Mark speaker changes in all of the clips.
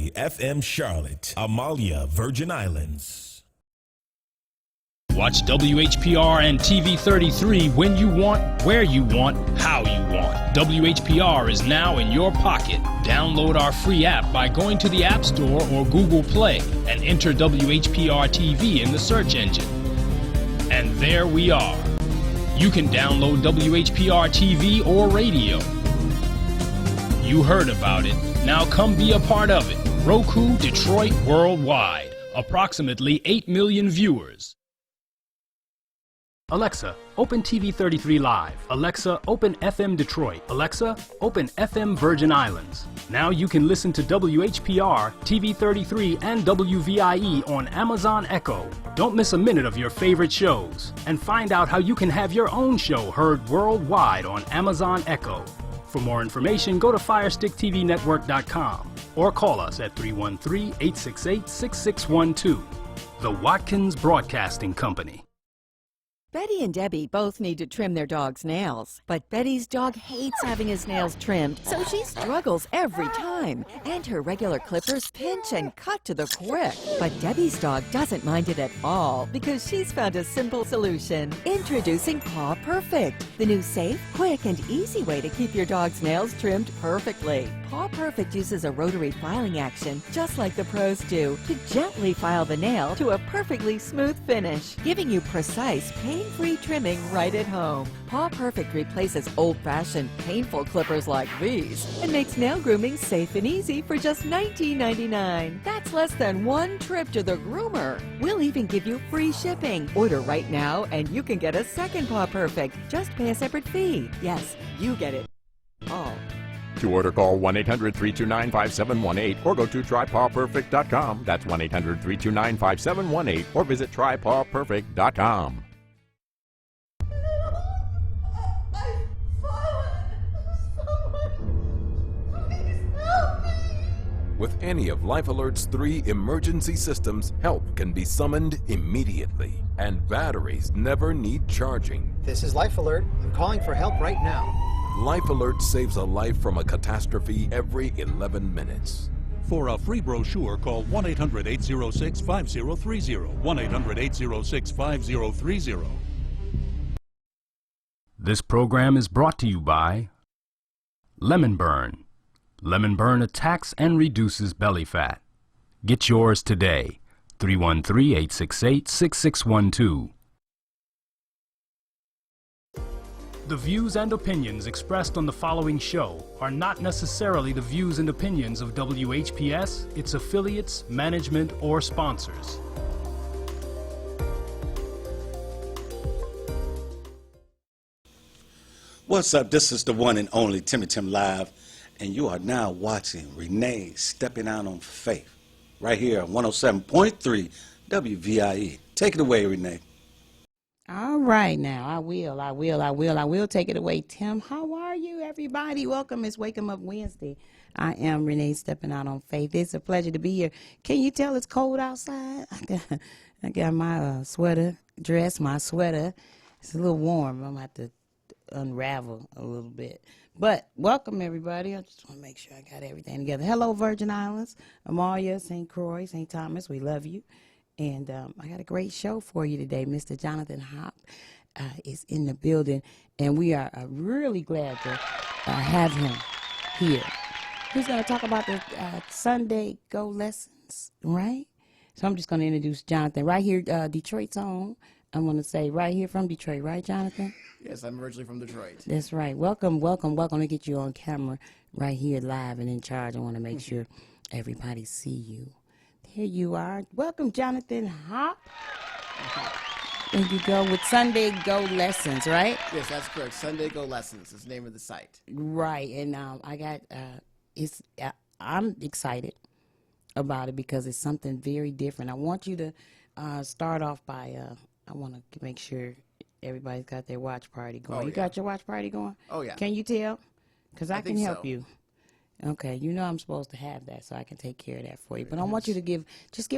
Speaker 1: WHPR FM Charlotte, Amalia, Virgin Islands.
Speaker 2: Watch WHPR and TV 33 when you want, where you want, how you want. WHPR is now in your pocket. Download our free app by going to the App Store or Google Play and enter WHPR TV in the search engine. And there we are. You can download WHPR TV or radio. You heard about it. Now come be a part of it. Roku Detroit worldwide. Approximately 8 million viewers. Alexa, open TV 33 Live. Alexa, open FM Detroit. Alexa, open FM Virgin Islands. Now you can listen to WHPR, TV 33, and WVIE on Amazon Echo. Don't miss a minute of your favorite shows. And find out how you can have your own show heard worldwide on Amazon Echo. For more information, go to FirestickTVNetwork.com or call us at 313-868-6612. The Watkins Broadcasting Company.
Speaker 3: Betty and Debbie both need to trim their dog's nails, but Betty's dog hates having his nails trimmed, so she struggles every time. And her regular clippers pinch and cut to the quick. But Debbie's dog doesn't mind it at all because she's found a simple solution. Introducing Paw Perfect, the new safe, quick, and easy way to keep your dog's nails trimmed perfectly. Paw Perfect uses a rotary filing action, just like the pros do, to gently file the nail to a perfectly smooth finish, giving you precise, pain-free trimming right at home. Paw Perfect replaces old-fashioned, painful clippers like these and makes nail grooming safe and easy for just $19.99. That's less than one trip to the groomer. We'll even give you free shipping. Order right now and you can get a second Paw Perfect. Just pay a separate fee. Yes, you get it all.
Speaker 4: To order, call 1-800-329-5718 or go to trypawperfect.com. That's 1-800-329-5718 or visit trypawperfect.com.
Speaker 1: With any of Life Alert's 3 emergency systems, help can be summoned immediately, and batteries never need charging.
Speaker 5: This is Life Alert. I'm calling for help right now.
Speaker 1: Life Alert saves a life from a catastrophe every 11 minutes.
Speaker 6: For a free brochure, call 1-800-806-5030, 1-800-806-5030.
Speaker 2: This program is brought to you by Lemon Burn. Lemon Burn attacks and reduces belly fat. Get yours today. 313-868-6612. The views and opinions expressed on the following show are not necessarily the views and opinions of WHPS, its affiliates, management, or sponsors.
Speaker 7: What's up? This is the one and only Timmy Tim Live, and you are now watching Renee Stepping Out on Faith, right here on 107.3 WVIE. Take it away, Renee.
Speaker 8: All right, now I will take it away. Tim, how are you, everybody? Welcome. It's Wake 'em Up Wednesday. I am Renee Stepping Out on Faith. It's a pleasure to be here. Can you tell it's cold outside? I got my sweater, my sweater. It's a little warm. I'm going to have to unravel a little bit. But welcome, everybody. I just want to make sure I got everything together. Hello, Virgin Islands, Amalia, St. Croix, St. Thomas. We love you. And I got a great show for you today. Mr. Jonathan Hop is in the building, and we are really glad to have him here. He's going to talk about the Sunday Go lessons, right? So I'm just going to introduce Jonathan right here, Detroit's own. I'm going to say right here from Detroit, right, Jonathan?
Speaker 9: Yes, I'm originally from Detroit.
Speaker 8: That's right. Welcome to get you on camera right here live and in charge. I want to make sure everybody see you. Here you are. Welcome, Jonathan Hop. There you go with Sunday Go Lessons, right?
Speaker 9: Yes, that's correct. Sunday Go Lessons is the name of the site.
Speaker 8: Right, and I got I'm excited about it because it's something very different. I want you to start off by I want to make sure everybody's got their watch party going. You got your watch party going?
Speaker 9: Oh yeah.
Speaker 8: Can you tell? Because I can help
Speaker 9: so.
Speaker 8: you. Okay, you know I'm supposed to have that, so I can take care of that for you. But I want you to give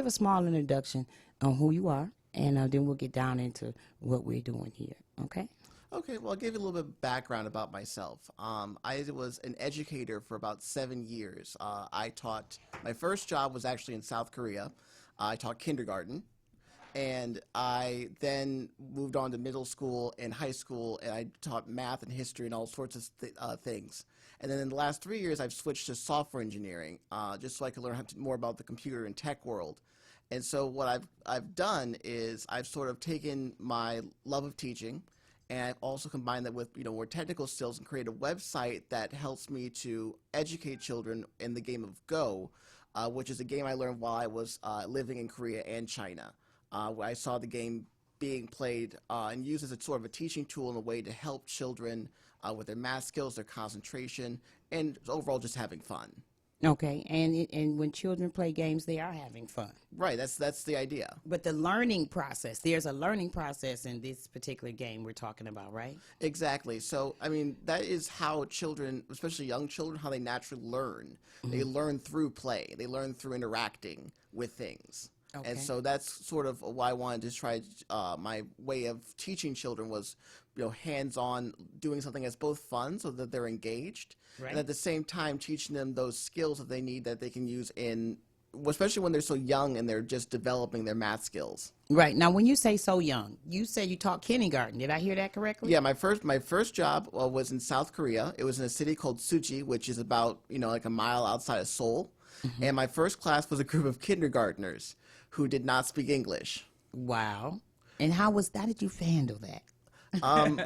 Speaker 8: a small introduction on who you are, and then we'll get down into what we're doing here, okay?
Speaker 9: Okay, well, I'll give you a little bit of background about myself. I was an educator for about 7 years. My first job was actually in South Korea. I taught kindergarten, and I then moved on to middle school and high school, and I taught math and history and all sorts of things. And then in the last 3 years, I've switched to software engineering, just so I could learn more about the computer and tech world. And so what I've done is I've sort of taken my love of teaching, and I've also combined that with more technical skills and created a website that helps me to educate children in the game of Go, which is a game I learned while I was living in Korea and China, where I saw the game being played and used as a sort of a teaching tool in a way to help children with their math skills, their concentration, and overall just having fun.
Speaker 8: Okay, and when children play games, they are having fun.
Speaker 9: Right, that's the idea.
Speaker 8: But the learning process, there's a learning process in this particular game we're talking about, right?
Speaker 9: Exactly. So, I mean, that is how children, especially young children, how they naturally learn. Mm-hmm. They learn through play. They learn through interacting with things. Okay. And so that's sort of why I wanted to try. My way of teaching children was, hands-on, doing something that's both fun so that they're engaged, right, and at the same time teaching them those skills that they need that they can use especially when they're so young and they're just developing their math skills.
Speaker 8: Right. Now, when you say so young, you said you taught kindergarten. Did I hear that correctly?
Speaker 9: Yeah, my first job was in South Korea. It was in a city called Suji, which is about, like a mile outside of Seoul. Mm-hmm. And my first class was a group of kindergartners who did not speak English.
Speaker 8: Wow. And how did you handle that?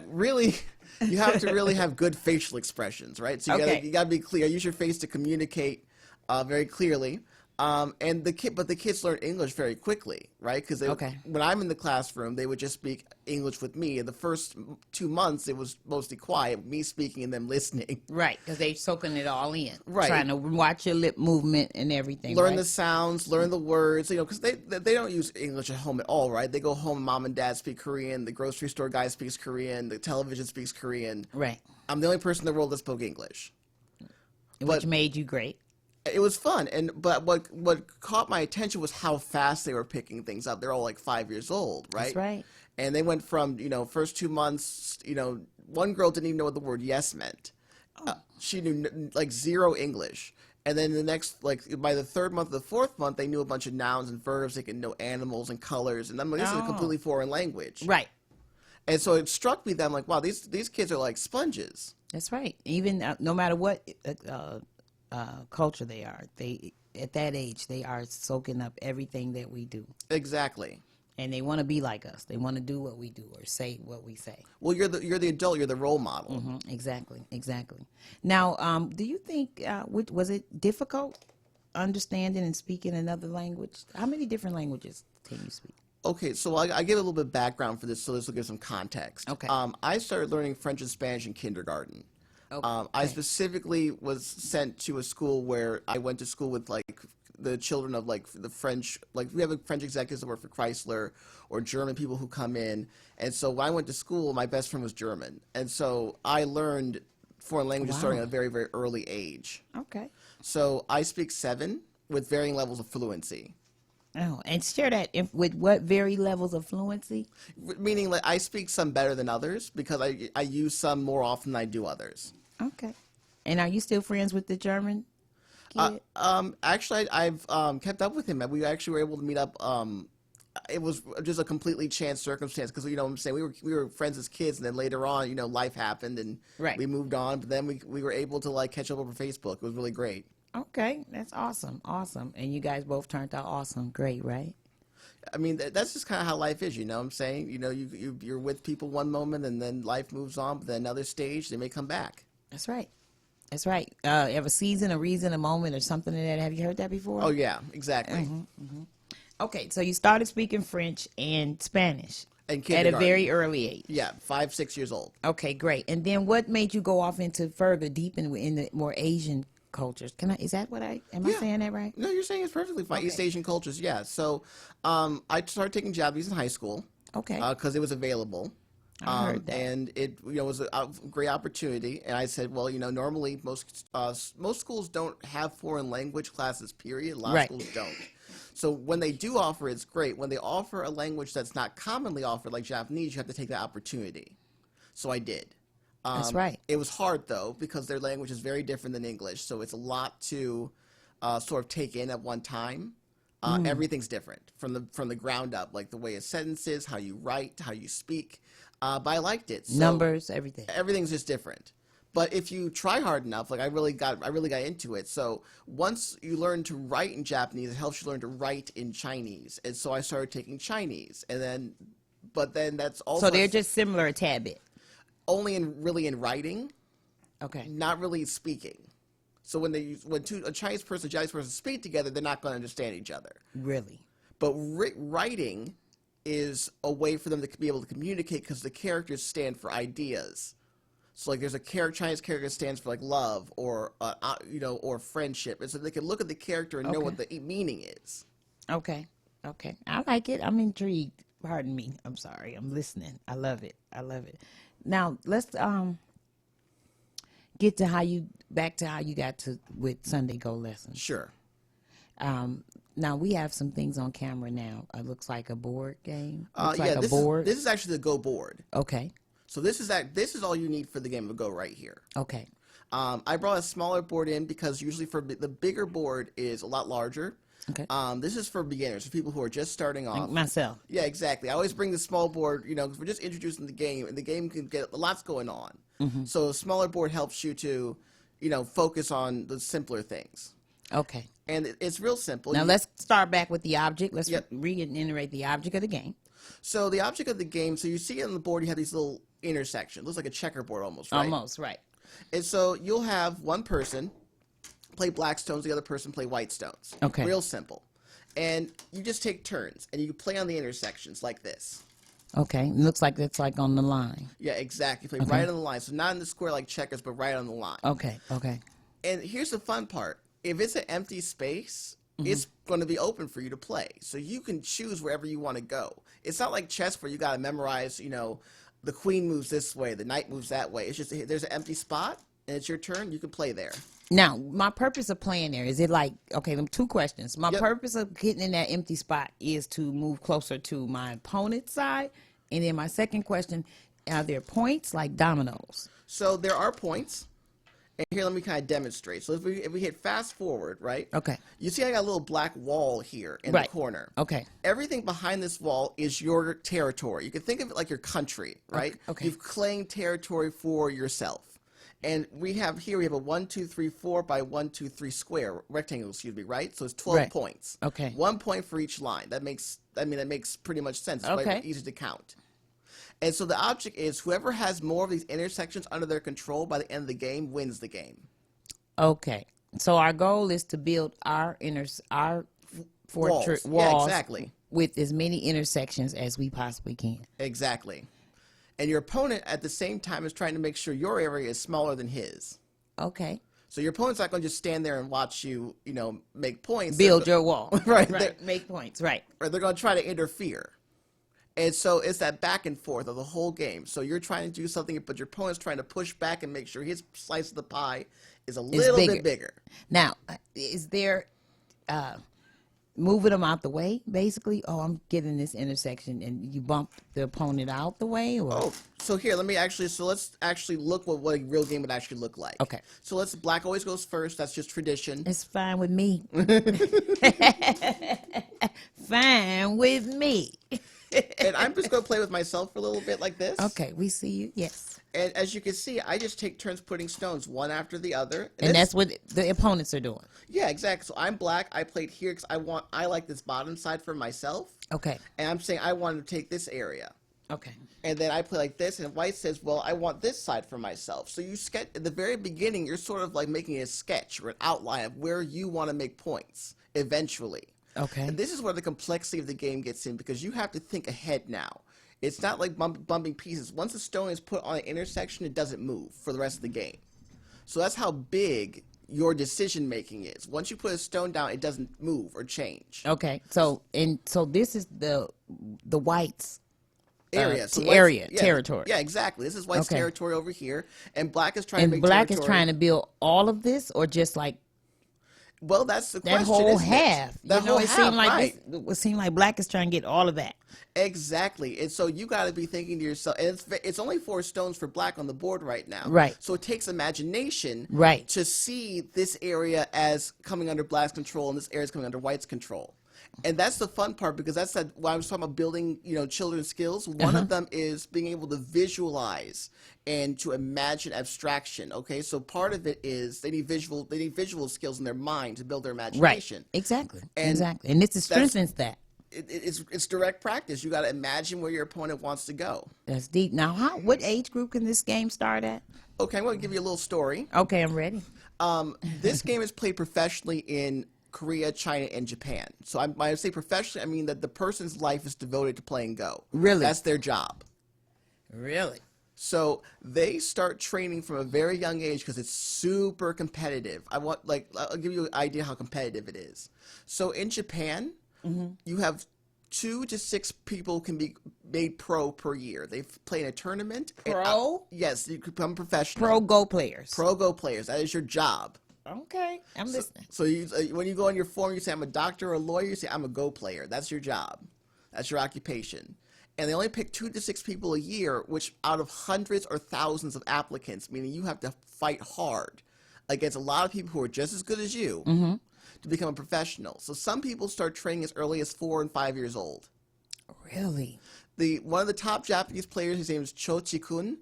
Speaker 9: Really, you have to really have good facial expressions, right? So you gotta be clear. Use your face to communicate very clearly. And the kids learn English very quickly, right? Because when I'm in the classroom, they would just speak English with me. In the first 2 months, it was mostly quiet, me speaking and them listening.
Speaker 8: Right, because they're soaking it all in.
Speaker 9: Right.
Speaker 8: Trying to watch your lip movement and everything.
Speaker 9: Learn the sounds, learn the words, because they don't use English at home at all, right? They go home, mom and dad speak Korean, the grocery store guy speaks Korean, the television speaks Korean.
Speaker 8: Right.
Speaker 9: I'm the only person in the world that spoke English.
Speaker 8: Which made you great.
Speaker 9: It was fun, but what caught my attention was how fast they were picking things up. They're all like 5 years old, right?
Speaker 8: That's right.
Speaker 9: And they went from, first 2 months, one girl didn't even know what the word yes meant. She knew like zero English. And then the next, by the third month or the fourth month, they knew a bunch of nouns and verbs. They could know animals and colors. And I'm like, this is a completely foreign language.
Speaker 8: Right.
Speaker 9: And so it struck me that I'm like, wow, these kids are like sponges.
Speaker 8: That's right. Even no matter what culture they are, at that age they are soaking up everything that we do.
Speaker 9: Exactly.
Speaker 8: And they want to be like us. They want to do what we do or say what we say.
Speaker 9: Well, you're the adult. You're the role model.
Speaker 8: Mm-hmm. Exactly. Now, do you think was it difficult understanding and speaking another language? How many different languages can you speak?
Speaker 9: Okay, so I give a little bit of background for this, so this will give some context.
Speaker 8: Okay.
Speaker 9: I started learning French and Spanish in kindergarten. Okay. I specifically was sent to a school where I went to school with the children of the French, we have French executives that work for Chrysler, or German people who come in. And so when I went to school, my best friend was German. And so I learned foreign languages starting at a very, very early age.
Speaker 8: Okay.
Speaker 9: So I speak 7 with varying levels of fluency.
Speaker 8: Oh, and share that with what very levels of fluency?
Speaker 9: Meaning, I speak some better than others because I use some more often than I do others.
Speaker 8: Okay. And are you still friends with the German kid?
Speaker 9: Actually, I've kept up with him. We actually were able to meet up. It was just a completely chance circumstance because, what I'm saying, we were friends as kids, and then later on, life happened, and we moved on. But then we were able to catch up over Facebook. It was really great.
Speaker 8: Okay, that's awesome. And you guys both turned out awesome. Great, right?
Speaker 9: I mean, that's just kind of how life is, what I'm saying? You're with people one moment, and then life moves on, but then another stage, they may come back.
Speaker 8: That's right. Have a season, a reason, a moment, or something like that. Have you heard that before?
Speaker 9: Oh, yeah, exactly.
Speaker 8: Mm-hmm, mm-hmm. Okay, so you started speaking French and Spanish at a very early age.
Speaker 9: Yeah, 5, 6 years old.
Speaker 8: Okay, great. And then what made you go off into further deep in the more Asian cultures? Am I saying that right?
Speaker 9: No, you're saying it's perfectly fine. Okay. East Asian cultures, yeah. So I started taking Japanese in high school.
Speaker 8: Okay.
Speaker 9: Because it was available.
Speaker 8: I heard that.
Speaker 9: And it was a great opportunity. And I said, well, normally most schools don't have foreign language classes, period. A lot of schools don't. So when they do offer, it's great. When they offer a language that's not commonly offered, like Japanese, you have to take that opportunity. So I did.
Speaker 8: That's right.
Speaker 9: It was hard, though, because their language is very different than English, so it's a lot to sort of take in at one time. Everything's different from the ground up, like the way a sentence is, how you write, how you speak. But I liked it. So
Speaker 8: Numbers, everything.
Speaker 9: Everything's just different. But if you try hard enough, like I really got into it. So once you learn to write in Japanese, it helps you learn to write in Chinese. And so I started taking Chinese, but then that's also
Speaker 8: So they're just similar a tad bit.
Speaker 9: only in writing,
Speaker 8: Okay.
Speaker 9: not really speaking. So when a Chinese person and Japanese person speak together, they're not going to understand each other.
Speaker 8: Really?
Speaker 9: But writing is a way for them to be able to communicate because the characters stand for ideas. So like there's a Chinese character that stands for like love or or friendship, and so they can look at the character and know what the meaning is.
Speaker 8: Okay. Okay. I like it. I'm intrigued. Pardon me. I'm sorry. I'm listening. I love it. I love it. Now let's get to how you got to with Sunday Go lessons.
Speaker 9: Sure.
Speaker 8: Now we have some things on camera now. It looks like a board game.
Speaker 9: This is actually the Go board.
Speaker 8: Okay.
Speaker 9: So this is all you need for the game of Go right here.
Speaker 8: Okay.
Speaker 9: I brought a smaller board in because usually for the bigger board is a lot larger.
Speaker 8: Okay.
Speaker 9: This is for beginners, for people who are just starting off.
Speaker 8: Like myself.
Speaker 9: Yeah, exactly. I always bring the small board, because we're just introducing the game, and the game can get a lot's going on. Mm-hmm. So a smaller board helps you to, focus on the simpler things.
Speaker 8: Okay.
Speaker 9: And it's real simple.
Speaker 8: Now let's start back with the object. Let's reiterate the object of the game.
Speaker 9: So the object of the game, so you see on the board, you have these little intersections. It looks like a checkerboard almost, right?
Speaker 8: Almost, right.
Speaker 9: And so you'll have one person play black stones, the other person play white stones.
Speaker 8: Okay.
Speaker 9: Real simple. And you just take turns, and you play on the intersections like this.
Speaker 8: Okay. It looks like it's like on the line.
Speaker 9: Yeah, exactly. You play right on the line. So not in the square like checkers, but right on the line.
Speaker 8: Okay. Okay.
Speaker 9: And here's the fun part. If it's an empty space, it's going to be open for you to play. So you can choose wherever you want to go. It's not like chess where you got to memorize, the queen moves this way, the knight moves that way. It's just there's an empty spot, and it's your turn. You can play there.
Speaker 8: Now, my purpose of playing there, is it like, okay, them two questions. My purpose of getting in that empty spot is to move closer to my opponent's side. And then my second question, are there points like dominoes?
Speaker 9: So there are points. And here, let me kind of demonstrate. So if we hit fast forward, right?
Speaker 8: Okay.
Speaker 9: You see I got a little black wall here in the corner.
Speaker 8: Okay.
Speaker 9: Everything behind this wall is your territory. You can think of it like your country, right?
Speaker 8: Okay.
Speaker 9: You've claimed territory for yourself. And we have a 1, 2, 3, 4 by 1, 2, 3 square rectangle, right? So it's 12 points.
Speaker 8: Okay.
Speaker 9: 1 point for each line. That makes pretty much sense. It's
Speaker 8: Okay.
Speaker 9: easy to count. And so the object is whoever has more of these intersections under their control by the end of the game wins the game.
Speaker 8: Okay. So our goal is to build our fortress walls.
Speaker 9: Yeah, exactly.
Speaker 8: With as many intersections as we possibly can.
Speaker 9: Exactly. And your opponent at the same time is trying to make sure your area is smaller than his.
Speaker 8: Okay.
Speaker 9: So your opponent's not going to just stand there and watch you, make points.
Speaker 8: Build your wall.
Speaker 9: Right.
Speaker 8: Make points. Right.
Speaker 9: Or they're going to try to interfere. And so it's that back and forth of the whole game. So you're trying to do something, but your opponent's trying to push back and make sure his slice of the pie is a little bit bigger.
Speaker 8: Now, is there moving them out the way, basically? Oh, I'm getting this intersection, and you bump the opponent out the way? Or?
Speaker 9: Oh, so here, let's actually look what a real game would actually look like.
Speaker 8: Okay.
Speaker 9: So black always goes first. That's just tradition.
Speaker 8: It's fine with me. Fine with me.
Speaker 9: And I'm just going to play with myself for a little bit like this.
Speaker 8: Okay, we see you. Yes.
Speaker 9: And as you can see, I just take turns putting stones one after the other.
Speaker 8: And that's what the opponents are doing.
Speaker 9: Yeah, exactly. So I'm black. I played here because I like this bottom side for myself.
Speaker 8: Okay.
Speaker 9: And I'm saying I want to take this area.
Speaker 8: Okay.
Speaker 9: And then I play like this, and white says, well, I want this side for myself. So you sketch at the very beginning, you're sort of like making a sketch or an outline of where you want to make points eventually.
Speaker 8: Okay.
Speaker 9: And this is where the complexity of the game gets in because you have to think ahead now. It's not like bumping pieces. Once a stone is put on an intersection, it doesn't move for the rest of the game. So that's how big your decision making is. Once you put a stone down, it doesn't move or change.
Speaker 8: Okay. So this is the whites
Speaker 9: area.
Speaker 8: Territory.
Speaker 9: Yeah, exactly. This is white's territory over here, and black is trying to make
Speaker 8: black
Speaker 9: territory.
Speaker 8: Is trying to build all of this, or just like.
Speaker 9: Well, that's the question.
Speaker 8: That whole half.
Speaker 9: That whole half,
Speaker 8: seemed like
Speaker 9: right.
Speaker 8: it seemed like black is trying to get all of that.
Speaker 9: Exactly. And so you got to be thinking to yourself, and it's only 4 stones for black on the board right now.
Speaker 8: Right.
Speaker 9: So it takes imagination
Speaker 8: Right.
Speaker 9: to see this area as coming under black's control and this area is coming under white's control. And that's the fun part, because that's why I was talking about building, children's skills. One of them is being able to visualize and to imagine abstraction. Okay, so part of it is they need visual skills in their mind to build their imagination.
Speaker 8: Right. Exactly.
Speaker 9: And
Speaker 8: exactly. And this strengthens that.
Speaker 9: It's direct practice. You got to imagine where your opponent wants to go.
Speaker 8: That's deep. Now, what age group can this game start at?
Speaker 9: Okay, I'm going to give you a little story.
Speaker 8: Okay, I'm ready.
Speaker 9: This game is played professionally in Korea, China, and Japan. So when I say professionally, I mean that the person's life is devoted to playing Go.
Speaker 8: Really?
Speaker 9: That's their job.
Speaker 8: Really?
Speaker 9: So they start training from a very young age because it's super competitive. I'll give you an idea how competitive it is. So in Japan, you have 2 to 6 people can be made pro per year. They play in a tournament.
Speaker 8: Pro?
Speaker 9: Yes, you become professional.
Speaker 8: Pro Go players.
Speaker 9: Pro Go players. That is your job.
Speaker 8: Okay, I'm listening.
Speaker 9: So when you go on your form, you say, I'm a doctor or a lawyer. You say, I'm a Go player. That's your job. That's your occupation. And they only pick 2 to 6 people a year, which out of hundreds or thousands of applicants, meaning you have to fight hard against a lot of people who are just as good as you to become a professional. So some people start training as early as 4 and 5 years old.
Speaker 8: Really?
Speaker 9: One of the top Japanese players, his name is Cho Chi-kun.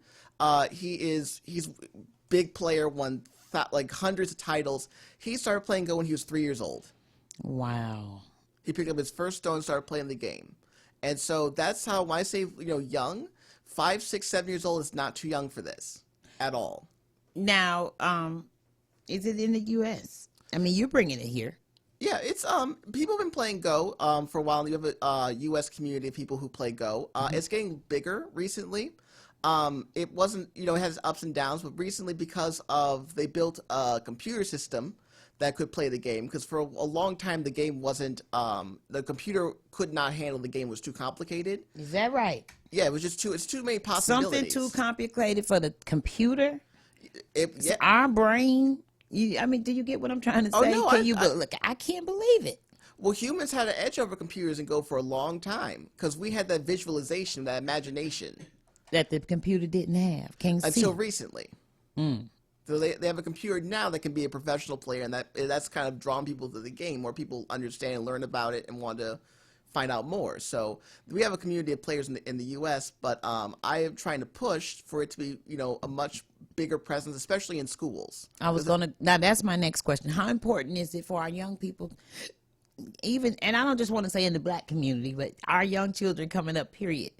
Speaker 9: He's big player, won hundreds of titles. He started playing Go when he was 3 years old.
Speaker 8: Wow.
Speaker 9: He picked up his first stone and started playing the game. And so that's how, when I say, young, 5, 6, 7 years old is not too young for this at all.
Speaker 8: Now, is it in the U.S.? I mean, you're bringing it here.
Speaker 9: Yeah, it's people have been playing Go for a while. You have a U.S. community of people who play Go. It's getting bigger recently. It wasn't, it has ups and downs, but recently because they built a computer system that could play the game, because for a long time the game wasn't, the computer could not handle the game, was too complicated.
Speaker 8: Is that right?
Speaker 9: Yeah, it was just it's too many possibilities.
Speaker 8: Something too complicated for the computer?
Speaker 9: Yeah.
Speaker 8: Our brain? do you get what I'm trying to say?
Speaker 9: No,
Speaker 8: look, I can't believe it.
Speaker 9: Well, humans had an edge over computers and Go for a long time, because we had that visualization, that imagination.
Speaker 8: That the computer didn't have.
Speaker 9: Until recently. So they have a computer now that can be a professional player, and that's kind of drawn people to the game, more people understand and learn about it and want to find out more. So we have a community of players in the U.S., but I am trying to push for it to be, a much bigger presence, especially in schools.
Speaker 8: Now that's my next question. How important is it for our young people, and I don't just want to say in the black community, but our young children coming up, period.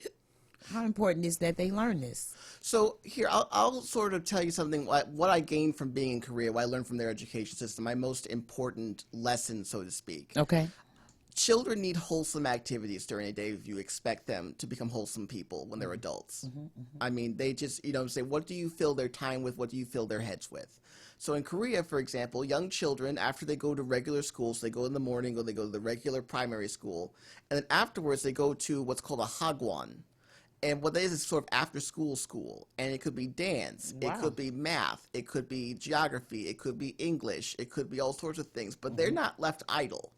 Speaker 8: How important is that they learn this?
Speaker 9: So here, I'll sort of tell you something, what I gained from being in Korea, what I learned from their education system, my most important lesson, so to speak.
Speaker 8: Okay.
Speaker 9: Children need wholesome activities during the day if you expect them to become wholesome people when they're adults. I mean, they just, say, what do you fill their time with? What do you fill their heads with? So in Korea, for example, young children, after they go to regular schools, they go in the morning or they go to the regular primary school, and then afterwards they go to what's called a hagwon. And what that is sort of after-school school. And it could be dance. Wow. It could be math. It could be geography. It could be English. It could be all sorts of things. But they're not left idle.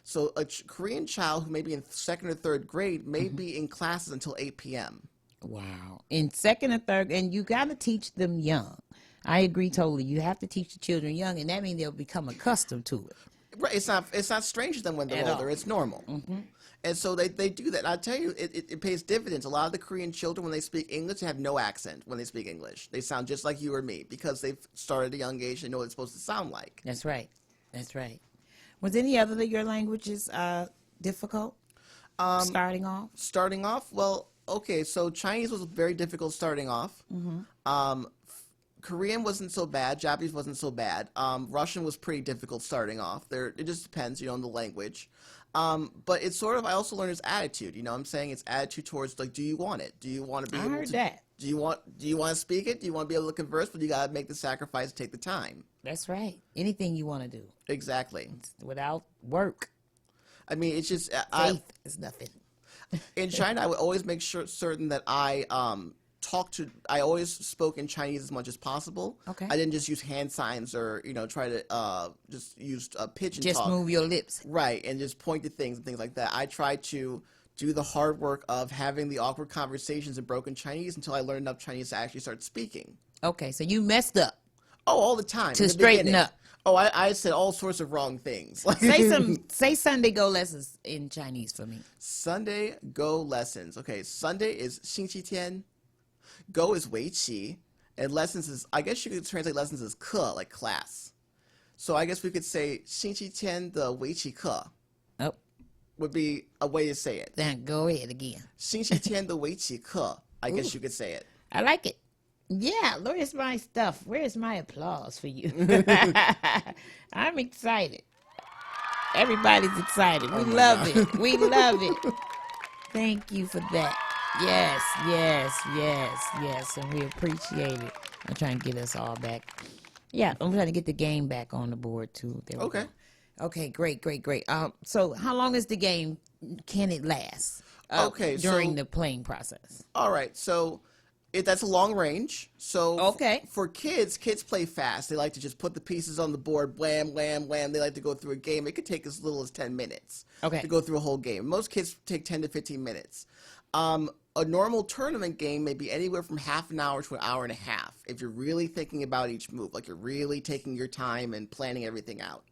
Speaker 9: So a Korean child who may be in 2nd or 3rd grade may be in classes until 8 p.m.
Speaker 8: Wow. In 2nd and 3rd, and you got to teach them young. I agree totally. You have to teach the children young, and that means they'll become accustomed to it.
Speaker 9: Right. It's not strange to them when they're older. It's normal. And so they do that. And I tell you, it pays dividends. A lot of the Korean children, when they speak English, they have no accent when they speak English. They sound just like you or me because they've started at a young age and know what it's supposed to sound like.
Speaker 8: That's right. That's right. Was any other of your languages difficult starting off?
Speaker 9: Starting off? Well, okay, so Chinese was very difficult starting off. Korean wasn't so bad. Japanese wasn't so bad. Russian was pretty difficult starting off. It just depends, on the language. But it's sort of, I also learned his attitude. I'm saying it's attitude towards, do you want it? Do you want to be able to?
Speaker 8: That.
Speaker 9: Do you want to speak it? Do you want to be able to converse? But you got to make the sacrifice and take the time.
Speaker 8: That's right. Anything you want to do.
Speaker 9: Exactly.
Speaker 8: Without work.
Speaker 9: I mean, it's just
Speaker 8: faith is nothing.
Speaker 9: In China, I would always make certain that I always spoke in Chinese as much as possible.
Speaker 8: Okay.
Speaker 9: I didn't just use hand signs or, try to just use pigeon talk.
Speaker 8: Just move your lips.
Speaker 9: Right, and just point to things and things like that. I tried to do the hard work of having the awkward conversations in broken Chinese until I learned enough Chinese to actually start speaking.
Speaker 8: Okay, so you messed up.
Speaker 9: Oh, all the time.
Speaker 8: To straighten
Speaker 9: beginning.
Speaker 8: up.
Speaker 9: Oh, I said all sorts of wrong things.
Speaker 8: Say Sunday go lessons in Chinese for me.
Speaker 9: Sunday go lessons. Okay, Sunday is 星期天. Go is 围棋. And lessons is, I guess you could translate lessons as 课, like class. So I guess we could say 星期天的围棋课.
Speaker 8: Oh.
Speaker 9: Would be a way to say it.
Speaker 8: Then go ahead again.
Speaker 9: 星期天的围棋课, I guess you could say it.
Speaker 8: I like it. Yeah, where's my stuff? Where's my applause for you? I'm excited. Everybody's excited. We love it. We love it. Thank you for that. Yes, yes, yes, yes. And we appreciate it. I'm trying to get us all back. Yeah, I'm trying to get the game back on the board, too. There we go. Okay, great, great, great. So how long is the game? Can it last? During the playing process?
Speaker 9: All right, so that's a long range. So for kids play fast. They like to just put the pieces on the board, wham, wham, wham. They like to go through a game. It could take as little as 10 minutes to go through a whole game. Most kids take 10 to 15 minutes. A normal tournament game may be anywhere from half an hour to an hour and a half if you're really thinking about each move, like you're really taking your time and planning everything out.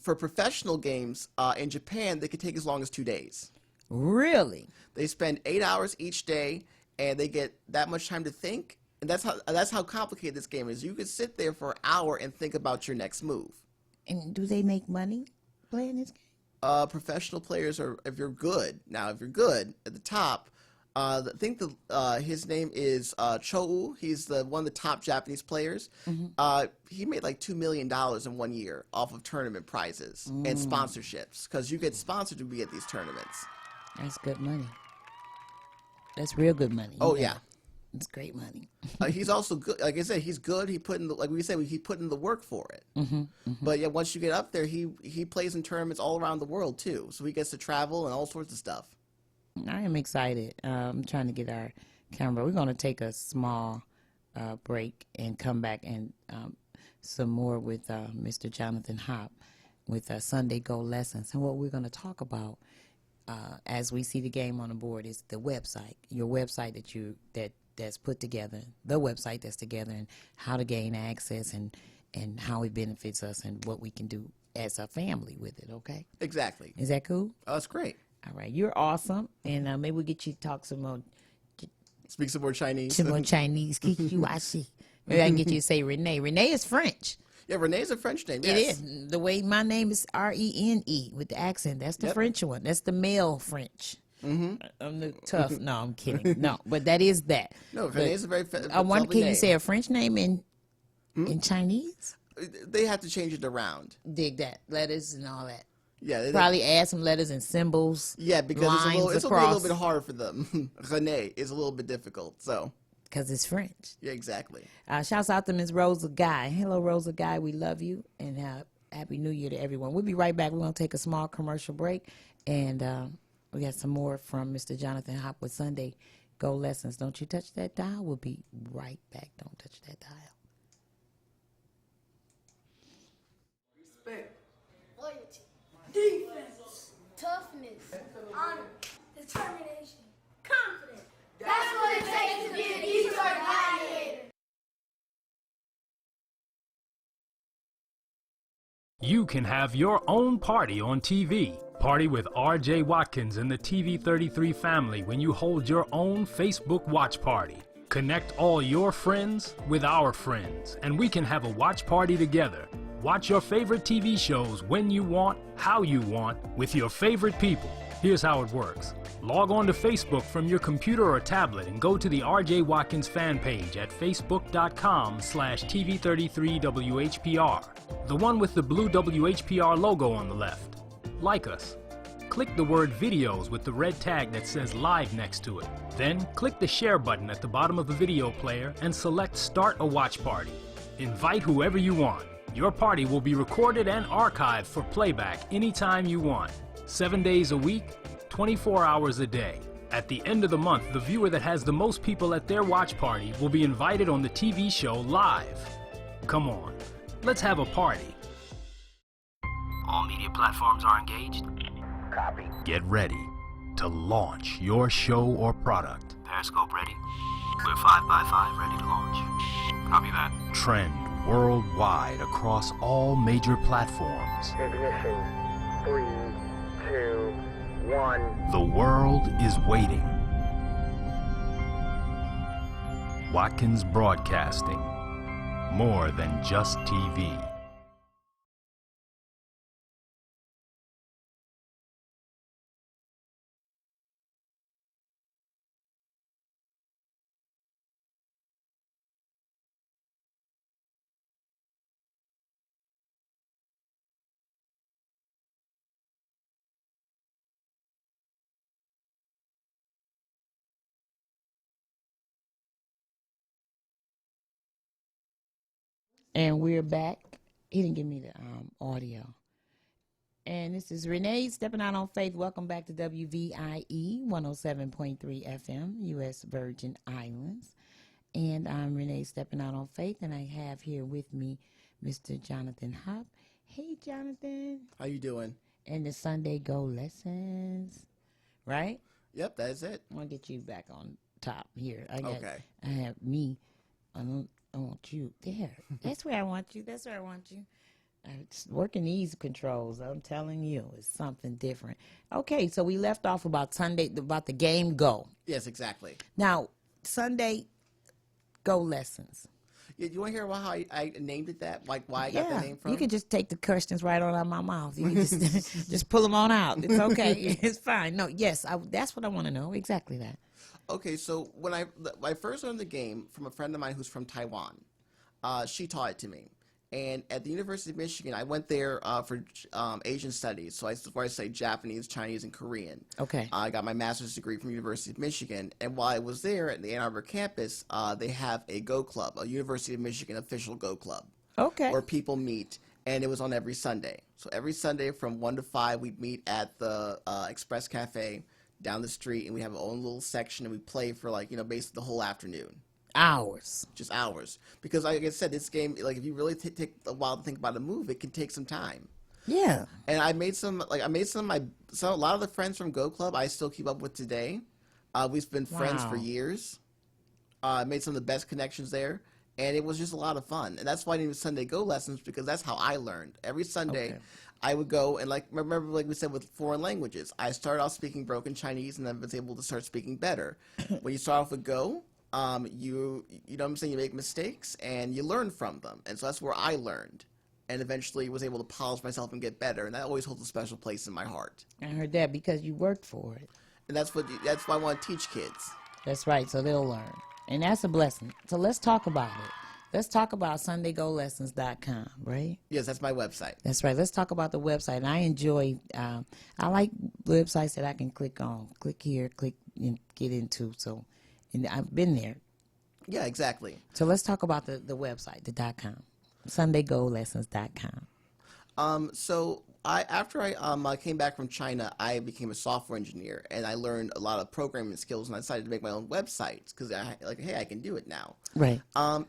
Speaker 9: For professional games in Japan, they could take as long as 2 days.
Speaker 8: Really?
Speaker 9: They spend 8 hours each day, and they get that much time to think. And that's how complicated this game is. You could sit there for an hour and think about your next move.
Speaker 8: And do they make money playing this game?
Speaker 9: Professional players are, if you're good. Now, if you're good at the top, I think his name is Chou. He's one of the top Japanese players. He made like $2 million in 1 year off of tournament prizes and sponsorships, because you get sponsored to be at these tournaments.
Speaker 8: That's good money. That's real good money.
Speaker 9: Oh, yeah.
Speaker 8: It's great money.
Speaker 9: He's also good. Like I said, he's good. He put in he put in the work for it. But yeah, once you get up there, he plays in tournaments all around the world too. So he gets to travel and all sorts of stuff.
Speaker 8: I am excited. I'm trying to get our camera. We're going to take a small break and come back and some more with Mr. Jonathan Hopp with Sunday Go Lessons. And what we're going to talk about as we see the game on the board is the website, your website that's put together, the website that's together, and how to gain access and how it benefits us and what we can do as a family with it, okay?
Speaker 9: Exactly.
Speaker 8: Is that cool?
Speaker 9: Oh, that's great.
Speaker 8: All right, you're awesome, and maybe we'll get you to talk some more.
Speaker 9: Speak some more Chinese.
Speaker 8: Some more Chinese. Maybe I can get you to say Renee. Renee is French.
Speaker 9: Yeah, Renee's a French name, yes.
Speaker 8: It is. The way my name is Rene with the accent. That's the French one. That's the male French. I'm the tough. No, I'm kidding. No, but that is that.
Speaker 9: No, Renee's a very
Speaker 8: I wonder, can
Speaker 9: name.
Speaker 8: you say a French name in Chinese?
Speaker 9: They have to change it around.
Speaker 8: Dig that. Letters and all that.
Speaker 9: Yeah,
Speaker 8: probably add some letters and symbols.
Speaker 9: Yeah, because it's a
Speaker 8: across.
Speaker 9: little bit hard for them. René is a little bit difficult, so.
Speaker 8: Because it's French.
Speaker 9: Yeah, exactly.
Speaker 8: Shouts out to Ms. Rosa Guy. Hello, Rosa Guy. We love you, and Happy New Year to everyone. We'll be right back. We're going to take a small commercial break, and we got some more from Mr. Jonathan Hopp with Sunday Go Lessons. Don't you touch that dial. We'll be right back. Don't touch that dial.
Speaker 10: Respect. Loyalty. Defense. Toughness. Honor. Determination. Confidence. That's what it takes to be a Detroit Gladiator.
Speaker 2: You can have your own party on TV. Party with R.J. Watkins and the TV 33 family when you hold your own Facebook watch party. Connect all your friends with our friends, and we can have a watch party together. Watch your favorite TV shows when you want, how you want, with your favorite people. Here's how it works. Log on to Facebook from your computer or tablet and go to the R.J. Watkins fan page at facebook.com/TV33WHPR, the one with the blue WHPR logo on the left. Like us. Click the word videos with the red tag that says live next to it. Then click the share button at the bottom of the video player and select start a watch party. Invite whoever you want. Your party will be recorded and archived for playback anytime you want. 7 days a week, 24 hours a day. At the end of the month, the viewer that has the most people at their watch party will be invited on the TV show live. Come on, let's have a party.
Speaker 11: All media platforms are engaged. Copy.
Speaker 2: Get ready. to launch your show or product.
Speaker 11: Periscope ready. We're 5x5 ready to launch. Copy that.
Speaker 2: Trend worldwide across all major platforms.
Speaker 12: Ignition. 3, 2, 1.
Speaker 2: The world is waiting. Watkins Broadcasting. More than just TV.
Speaker 8: And we're back. He didn't give me the audio. And this is Renee stepping out on faith. Welcome back to WVIE 107.3 FM, U.S. Virgin Islands. And I'm Renee stepping out on faith, and I have here with me Mr. Jonathan Hop. Hey, Jonathan.
Speaker 9: How you doing?
Speaker 8: And the Sunday Go Lessons, right?
Speaker 9: Yep, that's it.
Speaker 8: I want to get you back on top here.
Speaker 9: Okay.
Speaker 8: I have me. I want you there. That's where I want you. That's where I want you. It's working these controls, I'm telling you, it's something different. Okay, so we left off about Sunday, about the game Go.
Speaker 9: Yes, exactly.
Speaker 8: Now, Sunday Go Lessons.
Speaker 9: Yeah, do you want to hear about how I named it that? Like why I got the name from?
Speaker 8: You can just take the questions right on out of my mouth. You can just pull them on out. It's okay. It's fine. No, yes, that's what I want to know. Exactly that.
Speaker 9: Okay, so when I first learned the game from a friend of mine who's from Taiwan, she taught it to me. And at the University of Michigan, I went there for Asian studies. So where I say Japanese, Chinese, and Korean.
Speaker 8: Okay.
Speaker 9: I got my master's degree from University of Michigan. And while I was there at the Ann Arbor campus, they have a Go Club, a University of Michigan official Go Club.
Speaker 8: Okay.
Speaker 9: Where people meet. And it was on every Sunday. So every Sunday from 1 to 5, we'd meet at the Express Cafe down the street, and we have our own little section, and we play for basically the whole afternoon.
Speaker 8: Hours.
Speaker 9: Just hours. Because like I said, this game, if you really take a while to think about a move, it can take some time.
Speaker 8: Yeah.
Speaker 9: And a lot of the friends from Go Club I still keep up with today. We've been friends for years. I made some of the best connections there, and it was just a lot of fun. And that's why I named it Sunday Go Lessons, because that's how I learned. Every Sunday, I would go and remember we said with foreign languages, I started off speaking broken Chinese and then was able to start speaking better. When you start off with Go, you know what I'm saying, you make mistakes and you learn from them. And so that's where I learned and eventually was able to polish myself and get better. And that always holds a special place in my heart.
Speaker 8: I heard that because you worked for it.
Speaker 9: And that's why I want to teach kids.
Speaker 8: That's right, so they'll learn. And that's a blessing. So let's talk about it. Let's talk about SundayGoLessons.com, right?
Speaker 9: Yes, that's my website.
Speaker 8: That's right. Let's talk about the website. And I enjoy, I like websites that I can click on, click here, click and get into. So, and I've been there.
Speaker 9: Yeah, exactly.
Speaker 8: So let's talk about the website, the .com, SundayGoLessons.com.
Speaker 9: So after I came back from China, I became a software engineer, and I learned a lot of programming skills, and I decided to make my own websites because hey, I can do it now.
Speaker 8: Right.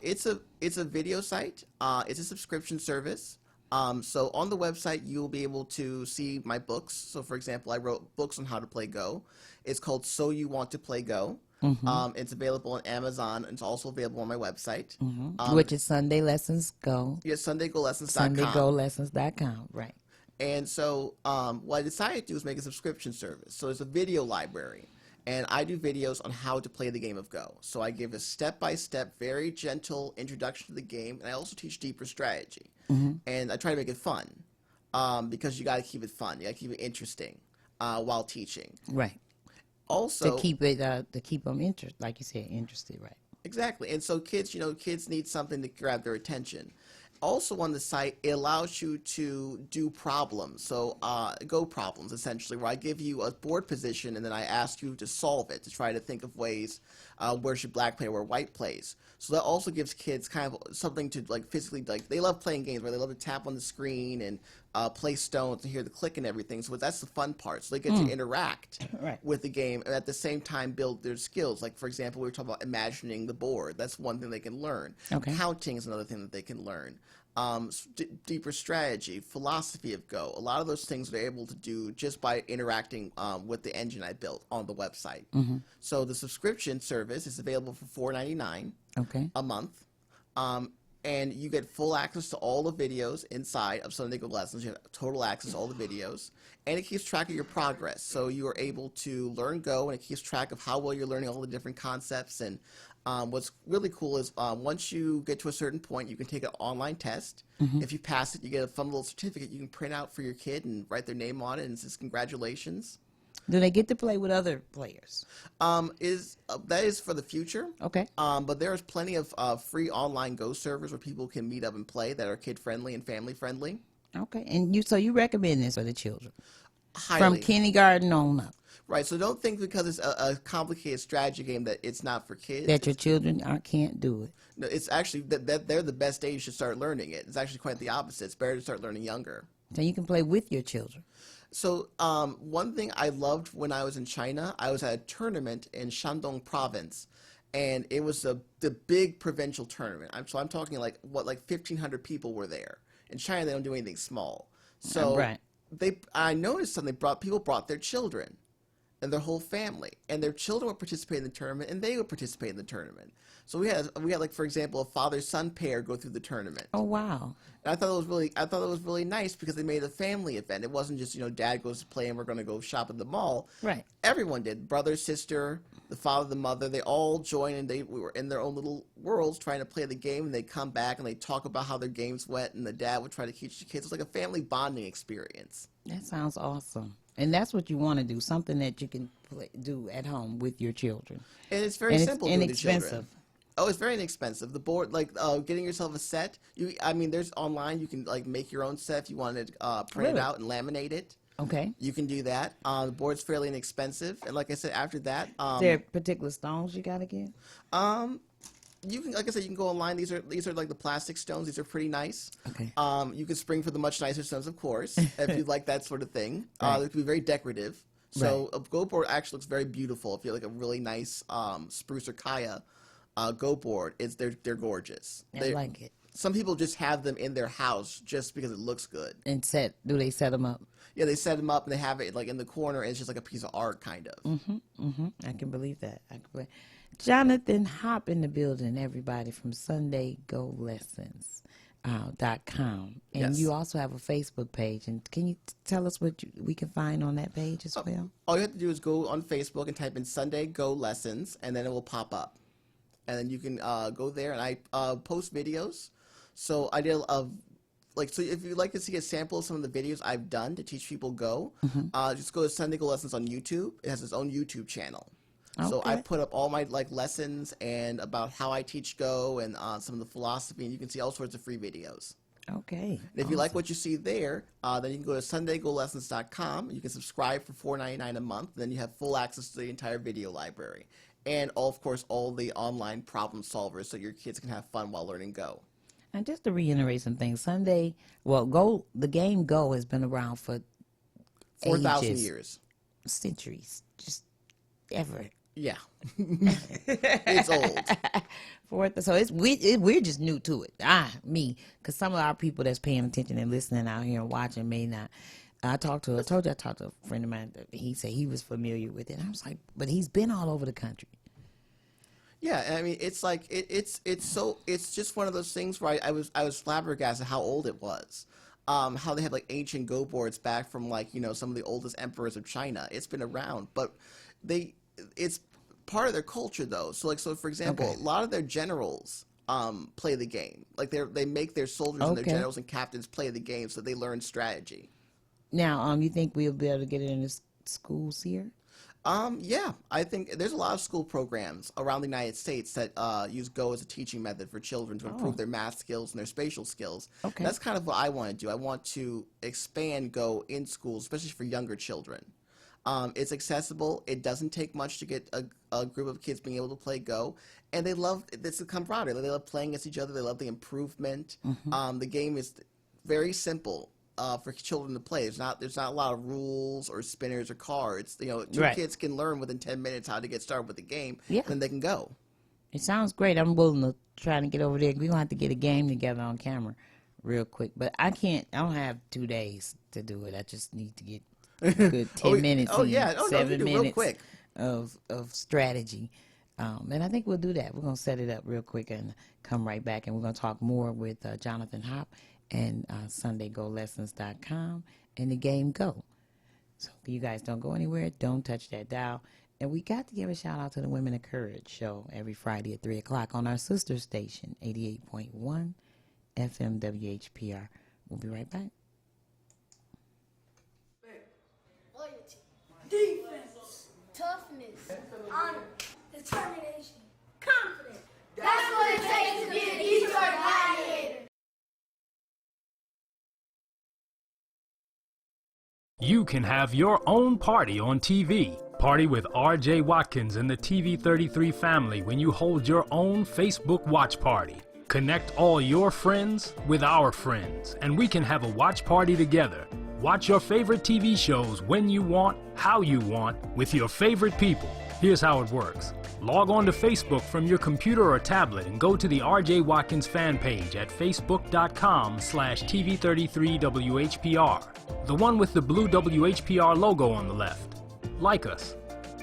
Speaker 9: It's a video site. It's a subscription service. So on the website, you'll be able to see my books. So for example, I wrote books on how to play Go. It's called So You Want to Play Go. Mm-hmm. It's available on Amazon, and it's also available on my website.
Speaker 8: Mm-hmm. Which is Sunday Lessons Go.
Speaker 9: Yes, SundayGoLessons.com.
Speaker 8: SundayGoLessons.com, right.
Speaker 9: And so what I decided to do is make a subscription service. So it's a video library. And I do videos on how to play the game of Go. So I give a step-by-step, very gentle introduction to the game. And I also teach deeper strategy. Mm-hmm. And I try to make it fun because you got to keep it fun. You got to keep it interesting while teaching.
Speaker 8: Right.
Speaker 9: Also,
Speaker 8: to keep them interested, like you said, interested, right?
Speaker 9: Exactly. And so kids need something to grab their attention. Also on the site, it allows you to do problems, so Go problems, essentially, where I give you a board position and then I ask you to solve it, to try to think of ways where should black play, where white plays. So that also gives kids kind of something to physically, they love playing games where they love to tap on the screen and play stones and hear the click and everything. So that's the fun part. So they get to interact with the game and at the same time build their skills. Like, for example, we were talking about imagining the board. That's one thing they can learn. Okay. Counting is another thing that they can learn. deeper strategy, philosophy of Go. A lot of those things they're able to do just by interacting with the engine I built on the website. So the subscription service is available for $4.99 a month. And you get full access to all the videos inside of Sunday Go Lessons. You have total access to all the videos. And it keeps track of your progress. So you are able to learn Go, and it keeps track of how well you're learning all the different concepts. And what's really cool is once you get to a certain point, you can take an online test. If you pass it, you get a fun little certificate you can print out for your kid and write their name on it and it says congratulations.
Speaker 8: Do they get to play with other players?
Speaker 9: That is for the future.
Speaker 8: Okay.
Speaker 9: But there's plenty of free online Go servers where people can meet up and play that are kid friendly and family friendly.
Speaker 8: Okay. And you recommend this for the children?
Speaker 9: Highly.
Speaker 8: From kindergarten on up.
Speaker 9: Right. So don't think because it's a complicated strategy game that it's not for kids.
Speaker 8: That your children can't do it.
Speaker 9: No, it's actually that they're the best age to start learning it. It's actually quite the opposite. It's better to start learning younger.
Speaker 8: So you can play with your children.
Speaker 9: So one thing I loved when I was in China, I was at a tournament in Shandong province, and it was the big provincial tournament. So I'm talking like 1,500 people were there. In China, they don't do anything small. So I noticed something. People brought their children and their whole family, and their children would participate in the tournament, and they would participate in the tournament. So we had like, for example, a father-son pair go through the tournament.
Speaker 8: Oh wow!
Speaker 9: And I thought it was really nice because they made a family event. It wasn't just dad goes to play and we're going to go shop at the mall.
Speaker 8: Right.
Speaker 9: Everyone did. Brother, sister, the father, the mother. They all joined and we were in their own little worlds trying to play the game. And they come back and they talk about how their games went. And the dad would try to teach the kids. It was like a family bonding experience.
Speaker 8: That sounds awesome. And that's what you want to do, something that you can do at home with your children.
Speaker 9: And it's very simple.
Speaker 8: And
Speaker 9: it's
Speaker 8: inexpensive.
Speaker 9: Oh, it's very inexpensive. The board, getting yourself a set. There's online. You can make your own set if you want to print it out and laminate it.
Speaker 8: Okay.
Speaker 9: You can do that. The board's fairly inexpensive, and like I said, after that,
Speaker 8: there are particular stones you gotta get.
Speaker 9: You can, like I said, you can go online. These are like the plastic stones. These are pretty nice.
Speaker 8: Okay.
Speaker 9: You can spring for the much nicer stones, of course, if you like that sort of thing.
Speaker 8: Right.
Speaker 9: They can be very decorative. So a Go board actually looks very beautiful. If you like a really nice spruce or kaya Go board, they're gorgeous.
Speaker 8: I like it.
Speaker 9: Some people just have them in their house just because it looks good.
Speaker 8: And do they set them up?
Speaker 9: Yeah, they set them up and they have it like in the corner. And it's just like a piece of art, kind of.
Speaker 8: I can believe that. Jonathan Hop in the building, everybody, from SundayGoLessons.com. And you also have a Facebook page. And can you tell us what we can find on that page as well?
Speaker 9: All you have to do is go on Facebook and type in Sunday Go Lessons, and then it will pop up. And then you can go there, and I post videos. So I did so if you'd like to see a sample of some of the videos I've done to teach people Go, just go to Sunday Go Lessons on YouTube. It has its own YouTube channel. Okay. So I put up all my lessons and about how I teach Go and some of the philosophy, and you can see all sorts of free videos.
Speaker 8: Okay.
Speaker 9: And if you like what you see there, then you can go to SundayGoLessons.com. You can subscribe for $4.99 a month. Then you have full access to the entire video library. And, of course, all the online problem solvers so your kids can have fun while learning Go.
Speaker 8: And just to reiterate some things, the game Go has been around for
Speaker 9: 4,000 years.
Speaker 8: Centuries. Just ever.
Speaker 9: Yeah. It's old.
Speaker 8: So we're just new to it. Me. Because some of our people that's paying attention and listening out here and watching may not. I talked to a friend of mine. He said he was familiar with it. And I was like, but he's been all over the country.
Speaker 9: Yeah, I mean, it's like it's just one of those things where I was flabbergasted how old it was. How they have ancient Go boards back from some of the oldest emperors of China. It's been around, but it's part of their culture though. So for example, a lot of their generals play the game. They make their soldiers and their generals and captains play the game so they learn strategy.
Speaker 8: Now, you think we'll be able to get it in the schools here?
Speaker 9: Yeah, I think there's a lot of school programs around the United States that use Go as a teaching method for children to improve their math skills and their spatial skills. Okay. That's kind of what I want to do. I want to expand Go in schools, especially for younger children. It's accessible. It doesn't take much to get a group of kids being able to play Go. And they love it's a camaraderie. They love playing against each other. They love the improvement. The game is very simple. For children to play. There's not a lot of rules or spinners or cards. Two kids can learn within 10 minutes how to get started with the game, then they can go.
Speaker 8: It sounds great. I'm willing to try to get over there. We're going to have to get a game together on camera real quick. But I don't have 2 days to do it. I just need to get a good 10 minutes
Speaker 9: no,
Speaker 8: 7
Speaker 9: real
Speaker 8: minutes
Speaker 9: quick.
Speaker 8: of strategy. And I think we'll do that. We're going to set it up real quick and come right back. And we're going to talk more with Jonathan Hop and SundayGoLessons.com and the game Go. So you guys don't go anywhere. Don't touch that dial. And we got to give a shout out to the Women of Courage show every Friday at 3 o'clock on our sister station, 88.1 FM WHPR. We'll be right back.
Speaker 10: Loyalty, defense, toughness, honor, determination, confidence. That's what it takes to be a Detroit Gladiator.
Speaker 2: You can have your own party on TV. Party with R.J. Watkins and the TV 33 family when you hold your own Facebook watch party. Connect all your friends with our friends, and we can have a watch party together. Watch your favorite TV shows when you want, how you want, with your favorite people. Here's how it works. Log on to Facebook from your computer or tablet and go to the R.J. Watkins fan page at facebook.com/TV33WHPR. The one with the blue WHPR logo on the left. Like us.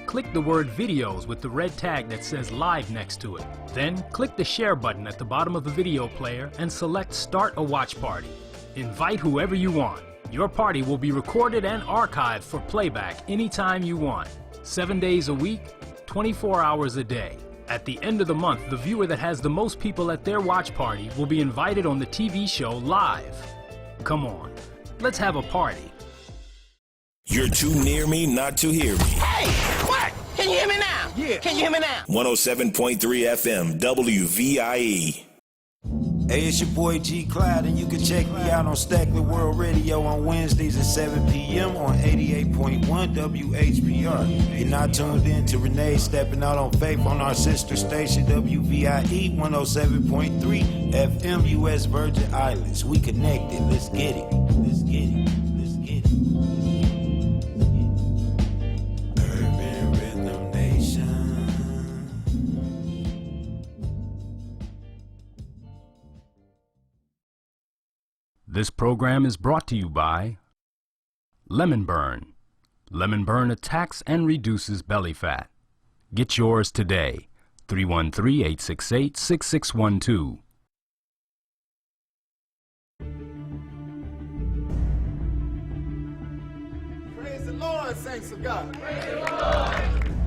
Speaker 2: Click the word videos with the red tag that says live next to it. Then click the share button at the bottom of the video player and select start a watch party. Invite whoever you want. Your party will be recorded and archived for playback anytime you want. 7 days a week, 24 hours a day. At the end of the month, the viewer that has the most people at their watch party will be invited on the TV show live. Come on, let's have a party.
Speaker 13: You're too near me not to hear me.
Speaker 14: Hey, what? Can you hear me now?
Speaker 13: Yeah.
Speaker 14: Can you hear me now?
Speaker 13: 107.3 FM, WVIE.
Speaker 15: Hey, it's your boy G Clyde, and you can check me out on Stacklet World Radio on Wednesdays at 7 p.m. on 88.1 WHPR. You're now tuned in to Renee Stepping Out on Faith on our sister station, WVIE 107.3 FM, U.S. Virgin Islands. We connected. Let's get it. Let's get it. Let's get it. Urban Rhythm Nation.
Speaker 2: This program is brought to you by Lemon Burn. Lemon Burn attacks and reduces belly fat. Get yours today. 313-868-6612.
Speaker 16: Praise the Lord, saints of God.
Speaker 17: Praise the Lord.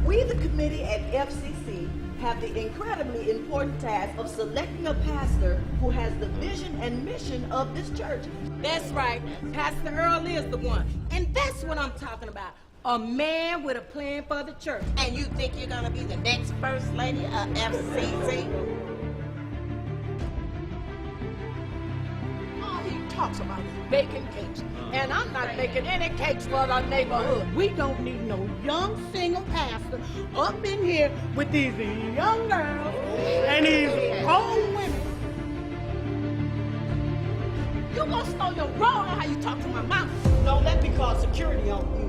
Speaker 17: We, the committee at FCC, have the incredibly important task of selecting a pastor who has the vision and mission of this church.
Speaker 18: That's right. Pastor Earl is the one. And that's what I'm talking about. A man with a plan for the church.
Speaker 14: And you think you're going to be the next first lady of FCC?
Speaker 18: All he talks about is baking cakes. And I'm not baking any cakes for the neighborhood. We don't need no young single pastor up in here with these young girls and these old women. You gonna slow your roll on how you talk to my mama.
Speaker 17: Don't let me call security on you.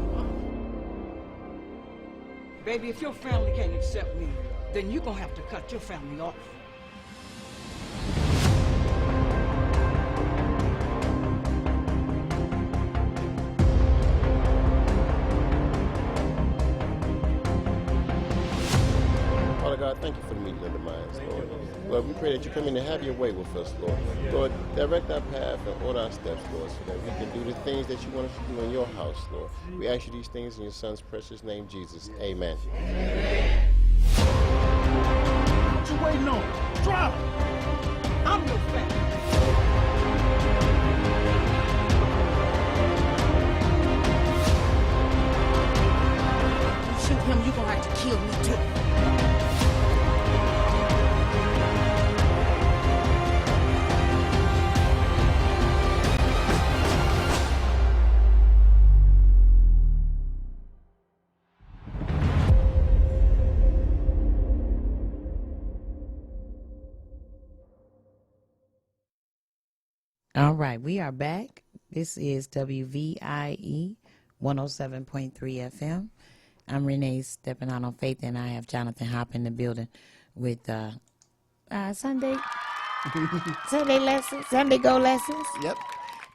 Speaker 18: Baby, if your family can't accept me, then you're gonna have to cut your family off.
Speaker 19: Father God, thank you for the meeting of the minds, Lord. Lord, we pray that you come in and have your way with us, Lord. Lord, direct our path and order our steps, Lord, so that we can do the things that you want us to do in your house, Lord. We ask you these things in your son's precious name, Jesus. Amen.
Speaker 16: What you waiting on? Drop!
Speaker 18: I'm your family. You shoot him, you're gonna have to kill me too.
Speaker 8: All right, we are back. This is WVIE 107.3 FM. I'm Renee Stepping Out on Faith, and I have Jonathan Hop in the building with Sunday Sunday lessons, Sunday go lessons.
Speaker 9: Yep.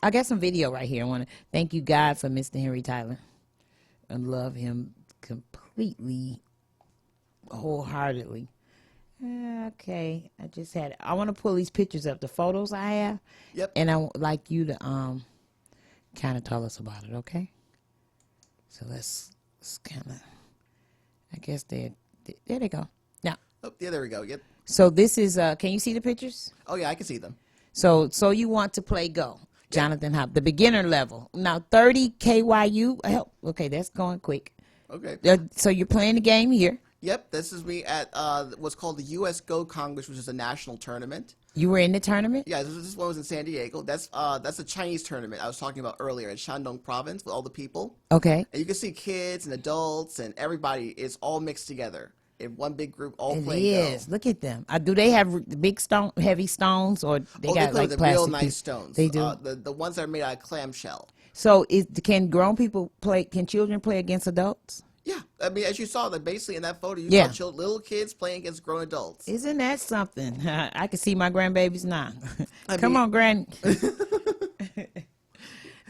Speaker 8: I got some video right here. I want to thank you, God, for Mr. Henry Tyler. I love him completely, wholeheartedly. Okay, I just had. I want to pull these pictures up, the photos I have.
Speaker 9: Yep.
Speaker 8: And I would like you to kind of tell us about it, okay? So let's kind of. I guess there they go. Now.
Speaker 9: Oh, yeah, there we go. Yep.
Speaker 8: So this is. Can you see the pictures?
Speaker 9: Oh yeah, I can see them.
Speaker 8: So you want to play Go, Jonathan Hop, the beginner level. Now 30 KYU. Okay, that's going quick.
Speaker 9: Okay.
Speaker 8: So you're playing the game here.
Speaker 9: Yep, this is me at what's called the U.S. Go Congress, which is a national tournament.
Speaker 8: You were in the tournament?
Speaker 9: Yeah, this one was in San Diego. That's a Chinese tournament I was talking about earlier in Shandong Province with all the people.
Speaker 8: Okay.
Speaker 9: And you can see kids and adults and everybody. It's all mixed together in one big group, all playing
Speaker 8: It is.
Speaker 9: Go.
Speaker 8: Look at them. Do they have the big heavy stones, or they got like
Speaker 9: the
Speaker 8: plastic?
Speaker 9: real nice stones.
Speaker 8: They do.
Speaker 9: The ones that are made out of clamshell.
Speaker 8: So can grown people play? Can children play against adults?
Speaker 9: Yeah, I mean, as you saw, like basically in that photo, you saw little kids playing against grown adults.
Speaker 8: Isn't that something? I can see my grandbabies now. Come on, Granny.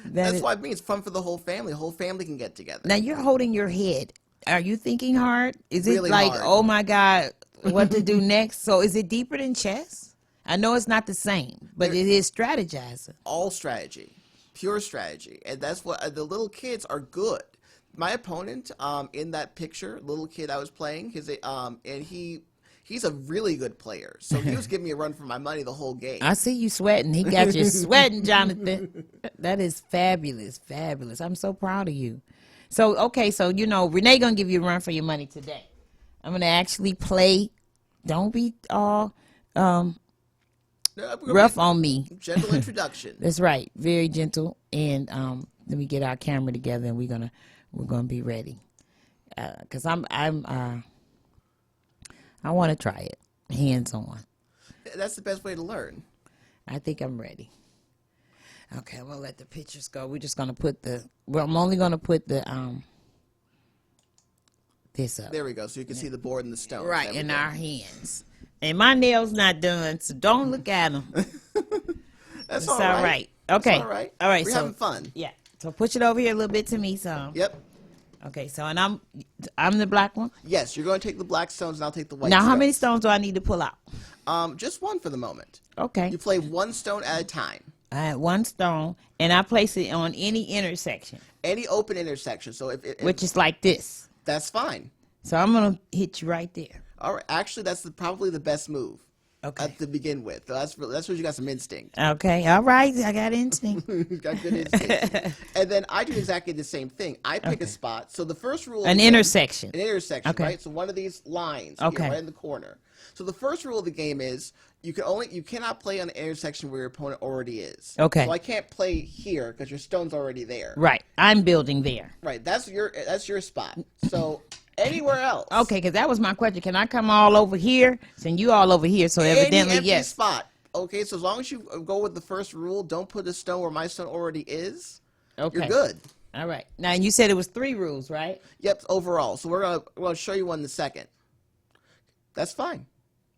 Speaker 9: That's why I mean it's fun for the whole family. The whole family can get together.
Speaker 8: Now you're holding your head. Are you thinking hard? Is
Speaker 9: Really
Speaker 8: it like,
Speaker 9: hard.
Speaker 8: oh my God, what to do next? So is it deeper than chess? I know it's not the same, but it is strategizing. All
Speaker 9: strategy, pure strategy, and that's what the little kids are good. My opponent, in that picture, little kid I was playing, and he's a really good player. So he was giving me a run for my money the whole game.
Speaker 8: I see you sweating. He got you sweating, Jonathan. That is fabulous, fabulous. I'm so proud of you. So, okay, so, Renee going to give you a run for your money today. I'm going to actually play. Don't be all rough on me.
Speaker 9: Gentle introduction.
Speaker 8: That's right. Very gentle. And let me get our camera together, and we're gonna be ready. Because I want to try it. Hands on.
Speaker 9: That's the best way to learn.
Speaker 8: I think I'm ready. Okay, I'm gonna let the pictures go. We're just gonna put I'm only gonna put the this up.
Speaker 9: There we go. So you can see the board and the stone.
Speaker 8: Right, in our hands. And my nail's not done, so don't look at them.
Speaker 9: That's
Speaker 8: all
Speaker 9: right.
Speaker 8: right. Okay.
Speaker 9: That's all right.
Speaker 8: All right.
Speaker 9: We're having fun.
Speaker 8: Yeah. So push it over here a little bit to me, so.
Speaker 9: Yep.
Speaker 8: Okay. So, and I'm the black one.
Speaker 9: Yes, you're going to take the black stones, and I'll take the white.
Speaker 8: Now,
Speaker 9: stones.
Speaker 8: how many stones do I need to pull out?
Speaker 9: Just one for the moment.
Speaker 8: Okay.
Speaker 9: You play one stone at a time.
Speaker 8: I had one stone, and I place it on any intersection.
Speaker 9: Any open intersection. So
Speaker 8: which is like this.
Speaker 9: That's fine.
Speaker 8: So I'm gonna hit you right there.
Speaker 9: All right. Actually, that's probably the best move.
Speaker 8: Okay.
Speaker 9: To begin with, that's what you got some instinct.
Speaker 8: Okay. All right. I got instinct.
Speaker 9: You got good instinct. And then I do exactly the same thing. I pick a spot. So the first rule.
Speaker 8: An intersection.
Speaker 9: An intersection.
Speaker 8: Okay.
Speaker 9: Right. So one of these lines.
Speaker 8: Okay.
Speaker 9: Here, right in the corner. So the first rule of the game is you cannot play on an intersection where your opponent already is.
Speaker 8: Okay.
Speaker 9: So I can't play here because your stone's already there.
Speaker 8: Right. I'm building there.
Speaker 9: Right. That's your spot. So anywhere else.
Speaker 8: Okay, because that was my question. Can I come all over here? Since you all over here, so evidently
Speaker 9: Any empty
Speaker 8: yes.
Speaker 9: spot. Okay, so as long as you go with the first rule, don't put a stone where my stone already is.
Speaker 8: Okay.
Speaker 9: You're good.
Speaker 8: All right. Now, and you said it was 3 rules, right?
Speaker 9: Yep, overall. So we're gonna show you one in a second. That's fine.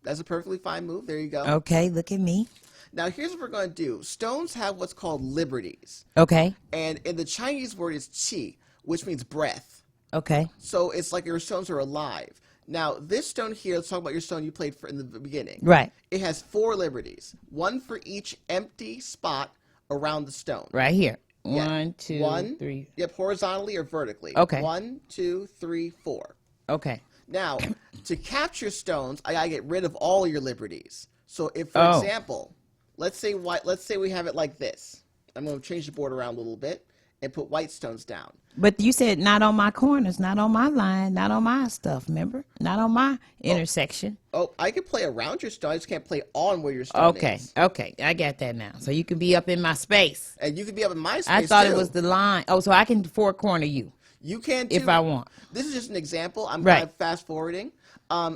Speaker 9: That's a perfectly fine move. There you go.
Speaker 8: Okay, look at me.
Speaker 9: Now here's what we're going to do. Stones have what's called liberties.
Speaker 8: Okay.
Speaker 9: And in the Chinese word is qi, which means breath.
Speaker 8: Okay.
Speaker 9: So it's like your stones are alive. Now this stone here, let's talk about your stone you played for in the beginning.
Speaker 8: Right.
Speaker 9: It has 4 liberties. 1 for each empty spot around the stone.
Speaker 8: Right here.
Speaker 9: Yeah.
Speaker 8: 1, 2, 3.
Speaker 9: Yep, horizontally or vertically.
Speaker 8: Okay.
Speaker 9: 1, 2, 3, 4.
Speaker 8: Okay.
Speaker 9: Now, to capture stones, I gotta get rid of all your liberties. So if, for example, let's say we have it like this. I'm gonna change the board around a little bit and put white stones down.
Speaker 8: But you said not on my corners, not on my line, not on my stuff, remember? Not on my intersection.
Speaker 9: Oh, I can play around your stone. I just can't play on where your stone is.
Speaker 8: Okay, I got that now. So you can be up in my space.
Speaker 9: And you can be up in my space,
Speaker 8: I thought
Speaker 9: too.
Speaker 8: It was the line. Oh, so I can 4-corner you.
Speaker 9: You can, too.
Speaker 8: If I want.
Speaker 9: This is just an example. I'm
Speaker 8: right.
Speaker 9: kind of fast-forwarding.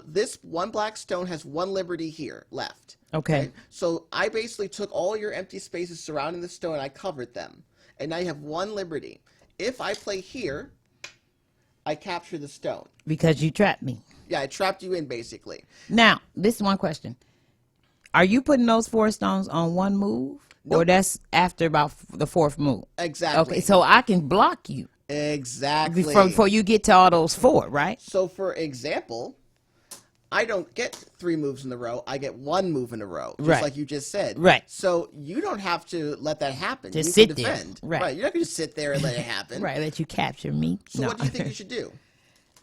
Speaker 9: This one black stone has 1 liberty here left.
Speaker 8: Okay.
Speaker 9: So I basically took all your empty spaces surrounding the stone and I covered them. And now you have 1 liberty. If I play here, I capture the stone.
Speaker 8: Because you trapped me.
Speaker 9: Yeah, I trapped you in, basically.
Speaker 8: Now, this is one question. Are you putting those 4 stones on one move? Nope. Or that's after about the 4th move?
Speaker 9: Exactly.
Speaker 8: Okay, so I can block you.
Speaker 9: Exactly.
Speaker 8: Before you get to all those 4, right?
Speaker 9: So, for example, I don't get 3 moves in a row. I get 1 move in a row, just like you just said.
Speaker 8: Right.
Speaker 9: So you don't have to let that happen.
Speaker 8: Just
Speaker 9: you
Speaker 8: sit
Speaker 9: can defend.
Speaker 8: there. Right.
Speaker 9: You're not going to sit there and let it happen.
Speaker 8: Right. Let you capture me.
Speaker 9: So what do you think you should do?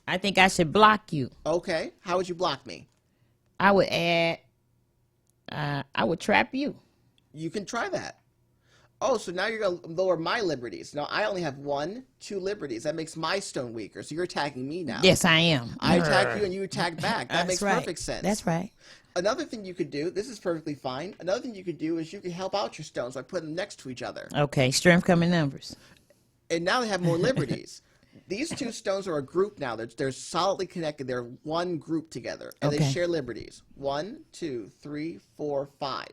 Speaker 8: I think I should block you.
Speaker 9: Okay. How would you block me?
Speaker 8: I would add. I would trap you.
Speaker 9: You can try that. Oh, so now you're going to lower my liberties. Now, I only have 1, 2 liberties. That makes my stone weaker. So you're attacking me now.
Speaker 8: Yes, I am.
Speaker 9: I attack you and you attack back. That makes perfect sense.
Speaker 8: That's right.
Speaker 9: Another thing you could do, this is perfectly fine. Another thing you could do is you can help out your stones by putting them next to each other.
Speaker 8: Okay, strength come in numbers.
Speaker 9: And now they have more liberties. These 2 stones are a group now. They're solidly connected. They're one group together. And they share liberties. 1, 2, 3, 4, 5.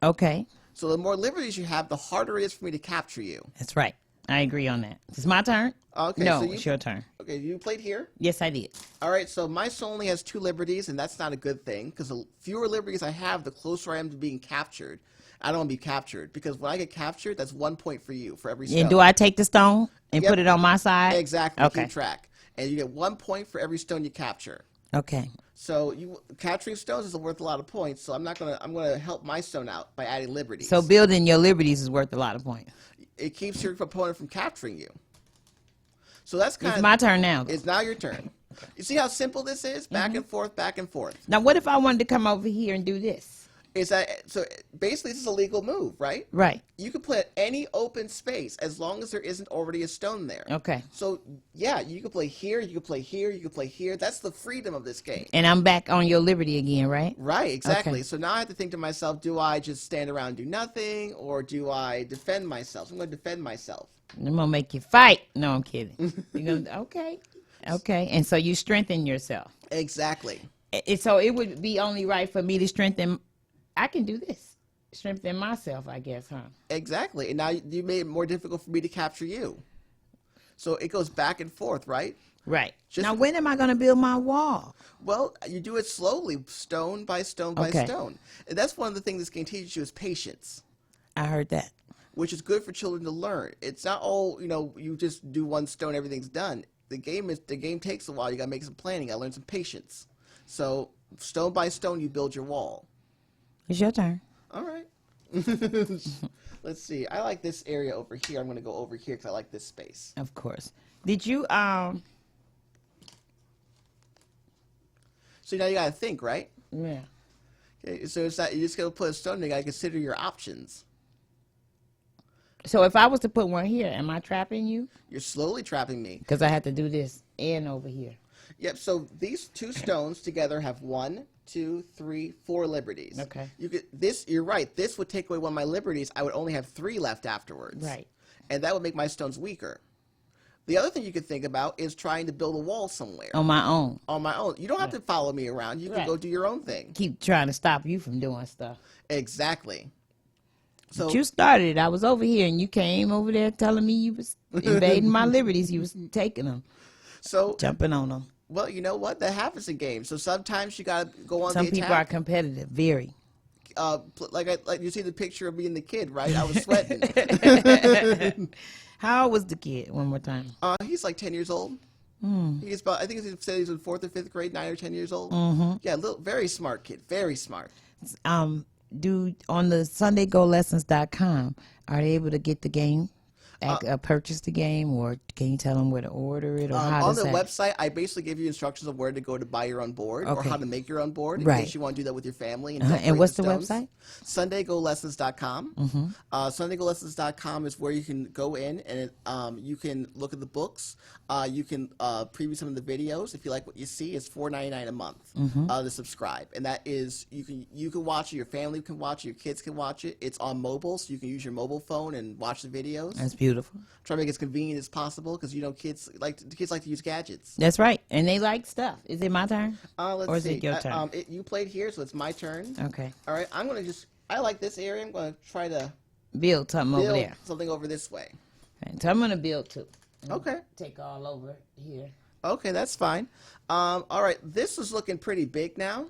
Speaker 8: Okay.
Speaker 9: So the more liberties you have, the harder it is for me to capture you.
Speaker 8: That's right. I agree on that. It's my turn?
Speaker 9: Okay.
Speaker 8: No,
Speaker 9: so
Speaker 8: it's your turn.
Speaker 9: Okay, you played here?
Speaker 8: Yes, I did.
Speaker 9: All right, so my stone only has 2 liberties, and that's not a good thing, because the fewer liberties I have, the closer I am to being captured. I don't want to be captured, because when I get captured, that's 1 point for you, for every stone.
Speaker 8: And do I take the stone and put it on my side?
Speaker 9: Exactly.
Speaker 8: Okay.
Speaker 9: Keep track. And you get 1 point for every stone you capture.
Speaker 8: Okay.
Speaker 9: So capturing stones is worth a lot of points. So I'm gonna help my stone out by adding liberties.
Speaker 8: So building your liberties is worth a lot of points.
Speaker 9: It keeps your opponent from capturing you. So that's kind of.
Speaker 8: It's my turn now.
Speaker 9: It's now your turn. You see how simple this is? Back and forth, back and forth.
Speaker 8: Now, what if I wanted to come over here and do this?
Speaker 9: So basically this is a legal move, right?
Speaker 8: Right.
Speaker 9: You can play at any open space as long as there isn't already a stone there.
Speaker 8: Okay.
Speaker 9: So yeah, you can play here, you can play here, you can play here. That's the freedom of this game.
Speaker 8: And I'm back on your liberty again, right?
Speaker 9: Right, exactly.
Speaker 8: Okay.
Speaker 9: So now I have to think to myself, do I just stand around and do nothing, or do I defend myself? So I'm going to defend myself.
Speaker 8: I'm going to make you fight. No, I'm kidding. You're gonna, okay. Okay. And so you strengthen yourself.
Speaker 9: Exactly.
Speaker 8: So it would be only right for me to strengthen. I can do this. Strengthen myself, I guess, huh?
Speaker 9: Exactly. And now you made it more difficult for me to capture you. So it goes back and forth, right?
Speaker 8: Right. Now, when am I going to build my wall?
Speaker 9: Well, you do it slowly, stone by stone by stone. And that's one of the things this game teaches you is patience.
Speaker 8: I heard that.
Speaker 9: Which is good for children to learn. It's not all, you just do 1 stone, everything's done. The game takes a while. You got to make some planning. I learned some patience. So stone by stone, you build your wall.
Speaker 8: It's your turn.
Speaker 9: All right. Let's see. I like this area over here. I'm going to go over here because I like this space.
Speaker 8: Of course. Did you
Speaker 9: So now you got to think, right?
Speaker 8: Yeah.
Speaker 9: Okay. So it's not, you just got to put a stone. You got to consider your options.
Speaker 8: So if I was to put one here, am I trapping you?
Speaker 9: You're slowly trapping me.
Speaker 8: Because I have to do this and over here.
Speaker 9: Yep. So these 2 stones together have 1, 2, 3, 4 liberties.
Speaker 8: Okay.
Speaker 9: You're right. This would take away 1 of my liberties. I would only have 3 left afterwards.
Speaker 8: Right.
Speaker 9: And that would make my stones weaker. The other thing you could think about is trying to build a wall somewhere.
Speaker 8: On my own.
Speaker 9: On my own. You don't have to follow me around. You can go do your own thing.
Speaker 8: Keep trying to stop you from doing stuff.
Speaker 9: Exactly. So
Speaker 8: but you started it. I was over here, and you came over there telling me you was invading my liberties. You was taking them.
Speaker 9: So
Speaker 8: jumping on them.
Speaker 9: Well, you know what? That happens in games. So sometimes you got to go on
Speaker 8: Some
Speaker 9: the attack.
Speaker 8: people are competitive, very.
Speaker 9: Like you see the picture of me and the kid, right? I was sweating.
Speaker 8: How old was the kid? One more time.
Speaker 9: He's like 10 years old. He's about. I think he said he's in 4th or 5th grade, 9 or 10 years old. Yeah, very smart kid. Very smart.
Speaker 8: On the SundayGoLessons.com, are they able to get the game? Purchase the game, or can you tell them where to order it, or how
Speaker 9: on the website? I basically give you instructions of where to go to buy your own board, or how to make your own board in case you want to do that with your family.
Speaker 8: And what's the website?
Speaker 9: SundayGoLessons.com. SundayGoLessons.com is where you can go in and you can look at the books. You can preview some of the videos. If you like what you see, it's $4.99 a month to subscribe, and that is you can watch it. Your family can watch it. Your kids can watch it. It's on mobile, so you can use your mobile phone and watch the videos.
Speaker 8: That's beautiful.
Speaker 9: Try to make it as convenient as possible because kids like to use gadgets.
Speaker 8: That's right, and they like stuff. Is it my turn?
Speaker 9: Let's
Speaker 8: or is
Speaker 9: see.
Speaker 8: it your turn?
Speaker 9: You played here, so it's my turn.
Speaker 8: Okay.
Speaker 9: All right. I like this area. I'm gonna try to
Speaker 8: build something over there.
Speaker 9: Something over this way.
Speaker 8: Okay, so I'm gonna build 2.
Speaker 9: Okay.
Speaker 8: Take all over here.
Speaker 9: Okay, that's fine. All right, this is looking pretty big now.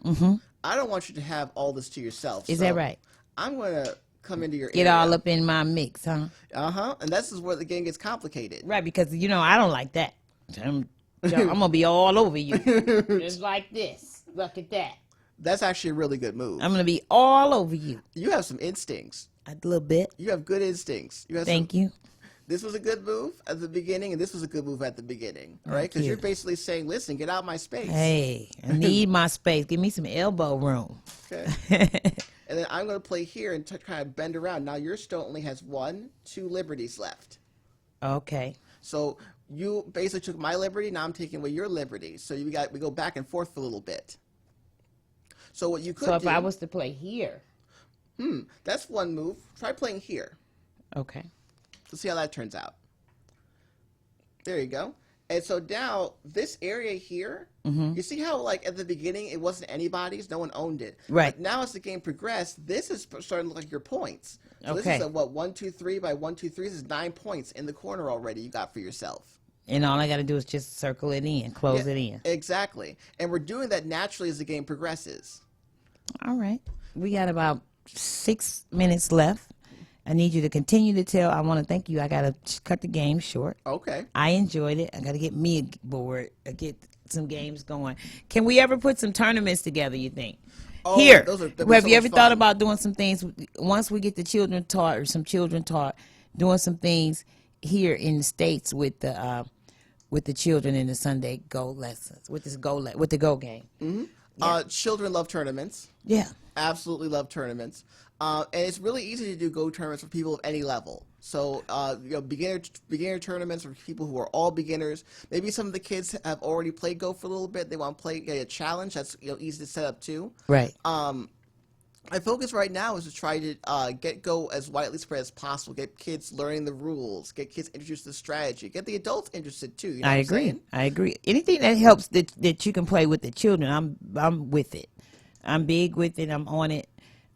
Speaker 9: I don't want you to have all this to yourself.
Speaker 8: Is that right?
Speaker 9: I'm going to come into your
Speaker 8: Get
Speaker 9: area.
Speaker 8: all up in my mix, huh?
Speaker 9: And this is where the game gets complicated.
Speaker 8: Right, because, I don't like that. I'm going to be all over you. Just like this. Look at that.
Speaker 9: That's actually a really good move.
Speaker 8: I'm going to be all over you.
Speaker 9: You have some instincts.
Speaker 8: A little bit.
Speaker 9: You have good instincts.
Speaker 8: Thank you.
Speaker 9: This was a good move at the beginning, and this was a good move at the beginning, right? Because you're basically saying, listen, get out of my space.
Speaker 8: Hey, I need my space. Give me some elbow room.
Speaker 9: Okay. And then I'm going to play here and kind of bend around. Now your stone only has 1, 2 liberties left.
Speaker 8: Okay.
Speaker 9: So you basically took my liberty. Now I'm taking away your liberty. So we go back and forth for a little bit. So what you could do.
Speaker 8: So if I was to play here.
Speaker 9: That's one move. Try playing here.
Speaker 8: Okay.
Speaker 9: Let's see how that turns out. There you go. And so now this area here, you see how like at the beginning it wasn't anybody's, no one owned it.
Speaker 8: Right.
Speaker 9: But now as the game progressed, this is starting to look like your points. So
Speaker 8: Okay.
Speaker 9: this is a 1, 2, 3 by 1, 2, 3. This is 9 points in the corner already you got for yourself.
Speaker 8: And all I got to do is just circle it in, close it in.
Speaker 9: Exactly. And we're doing that naturally as the game progresses.
Speaker 8: All right. We got about 6 minutes left. I need you to continue to tell. I want to thank you. I got to cut the game short.
Speaker 9: Okay.
Speaker 8: I enjoyed it. I got to get me a board, get some games going. Can we ever put some tournaments together, you think? Here. Have you ever thought about doing some things once we get the children taught or some children taught, doing some things here in the States with the children in the Sunday Go lessons, with the Go game?
Speaker 9: Mm-hmm.
Speaker 8: Yeah.
Speaker 9: Children love tournaments.
Speaker 8: Yeah.
Speaker 9: Absolutely love tournaments. And it's really easy to do Go tournaments for people of any level. So, beginner tournaments for people who are all beginners. Maybe some of the kids have already played Go for a little bit. They want to play a challenge. That's easy to set up too.
Speaker 8: Right.
Speaker 9: My focus right now is to try to get Go as widely spread as possible. Get kids learning the rules. Get kids introduced to the strategy. Get the adults interested too. You know
Speaker 8: I agree. Anything that helps that you can play with the children, I'm with it. I'm big with it. I'm on it.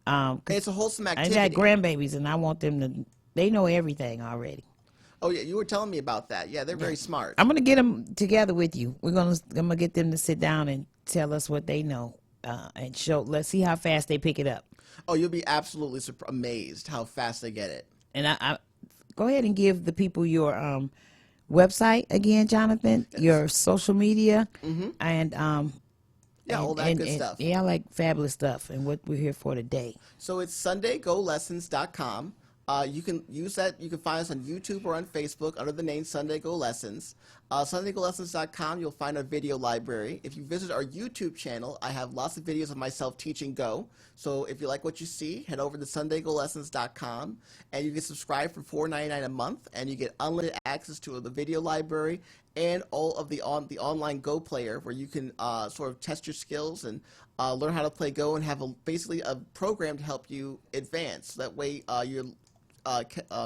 Speaker 9: It's a wholesome activity.
Speaker 8: I got grandbabies, and I want them to. They know everything already.
Speaker 9: Oh yeah, you were telling me about that. Yeah, they're very smart.
Speaker 8: I'm gonna get them together with you. I'm gonna get them to sit down and tell us what they know, and show. Let's see how fast they pick it up.
Speaker 9: Oh, you'll be absolutely amazed how fast they get it.
Speaker 8: And I go ahead and give the people your website again, Jonathan. Yes. Your social media, and
Speaker 9: all that good stuff.
Speaker 8: Yeah, I like fabulous stuff and what we're here for today.
Speaker 9: So it's SundayGoLessons.com. You can use that. You can find us on YouTube or on Facebook under the name Sunday Go Lessons. SundayGoLessons.com, you'll find our video library. If you visit our YouTube channel, I have lots of videos of myself teaching Go. So if you like what you see, head over to SundayGoLessons.com, and you can subscribe for $4.99 a month, and you get unlimited access to the video library and all of the online Go player, where you can sort of test your skills and learn how to play Go, and have basically a program to help you advance. That way you're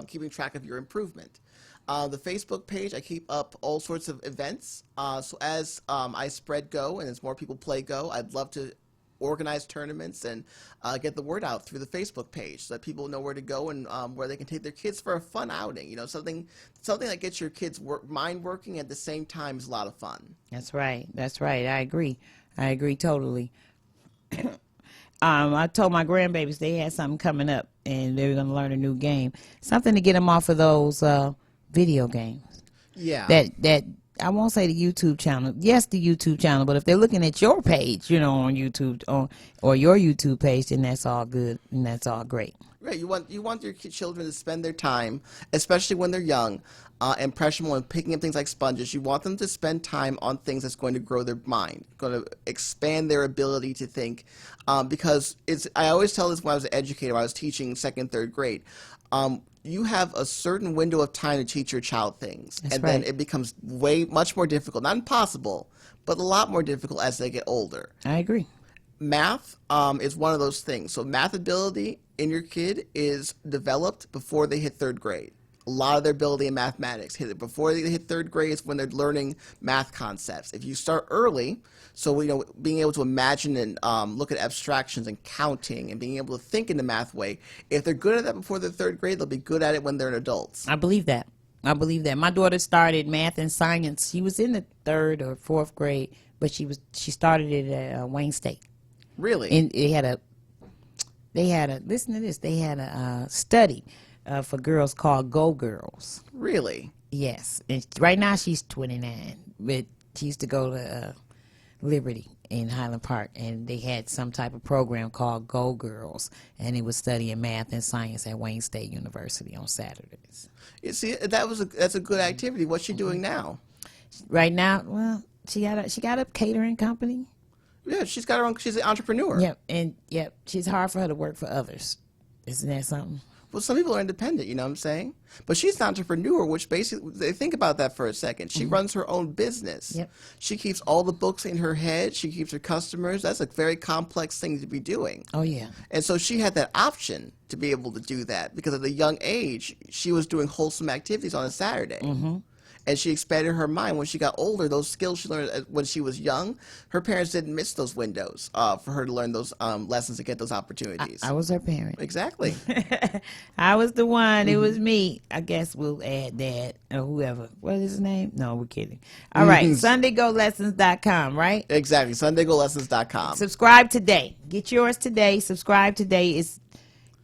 Speaker 9: keeping track of your improvement. The Facebook page, I keep up all sorts of events. So as I spread Go and as more people play Go, I'd love to organize tournaments and get the word out through the Facebook page so that people know where to go and where they can take their kids for a fun outing. You know, something that gets your kids' mind working at the same time is a lot of fun.
Speaker 8: That's right. I agree totally. I told my grandbabies they had something coming up and they were going to learn a new game, something to get them off of those video games.
Speaker 9: Yeah.
Speaker 8: That I won't say the YouTube channel. Yes, the YouTube channel, but if they're looking at your page, on YouTube or your YouTube page, then that's all good and that's all great.
Speaker 9: Right. You want your children to spend their time, especially when they're young, and pressure them on picking up things like sponges. You want them to spend time on things that's going to grow their mind, going to expand their ability to think. Because I always tell this when I was an educator, when I was teaching 2nd and 3rd grade. You have a certain window of time to teach your child things,
Speaker 8: That's
Speaker 9: and
Speaker 8: right.
Speaker 9: then it becomes much more difficult. Not impossible, but a lot more difficult as they get older.
Speaker 8: I agree.
Speaker 9: Math is one of those things. So math ability in your kid is developed before they hit 3rd grade. A lot of their ability in mathematics before they hit 3rd grade is when they're learning math concepts. If you start early, so being able to imagine and look at abstractions and counting and being able to think in the math way, if they're good at that before the 3rd grade, they'll be good at it when they're adults.
Speaker 8: I believe that. My daughter started math and science. She was in the 3rd or 4th grade, but she started it at Wayne State.
Speaker 9: Really?
Speaker 8: And they had a listen to this. They had a study for girls called Go Girls.
Speaker 9: Really?
Speaker 8: Yes. And right now she's 29, but she used to go to Liberty in Highland Park, and they had some type of program called Go Girls, and it was studying math and science at Wayne State University on Saturdays.
Speaker 9: You see, that's a good activity. What's she doing now?
Speaker 8: Right now, well, she got a catering company.
Speaker 9: Yeah, she's got her own. She's an entrepreneur.
Speaker 8: Yep, she's hard for her to work for others. Isn't that something?
Speaker 9: Well, some people are independent, you know what I'm saying? But she's an entrepreneur, which basically, they think about that for a second. She runs her own business.
Speaker 8: Yep.
Speaker 9: She keeps all the books in her head. She keeps her customers. That's a very complex thing to be doing.
Speaker 8: Oh, yeah.
Speaker 9: And so she had that option to be able to do that because at a young age, she was doing wholesome activities on a Saturday.
Speaker 8: Mm-hmm.
Speaker 9: And she expanded her mind. When she got older, those skills she learned when she was young, her parents didn't miss those windows for her to learn those lessons to get those opportunities.
Speaker 8: I was her parent.
Speaker 9: Exactly.
Speaker 8: I was the one. It was me. I guess we'll add Dad or whoever. What is his name? No, we're kidding. All right. SundayGoLessons.com, right?
Speaker 9: Exactly. SundayGoLessons.com.
Speaker 8: Subscribe today. Get yours today. Subscribe today.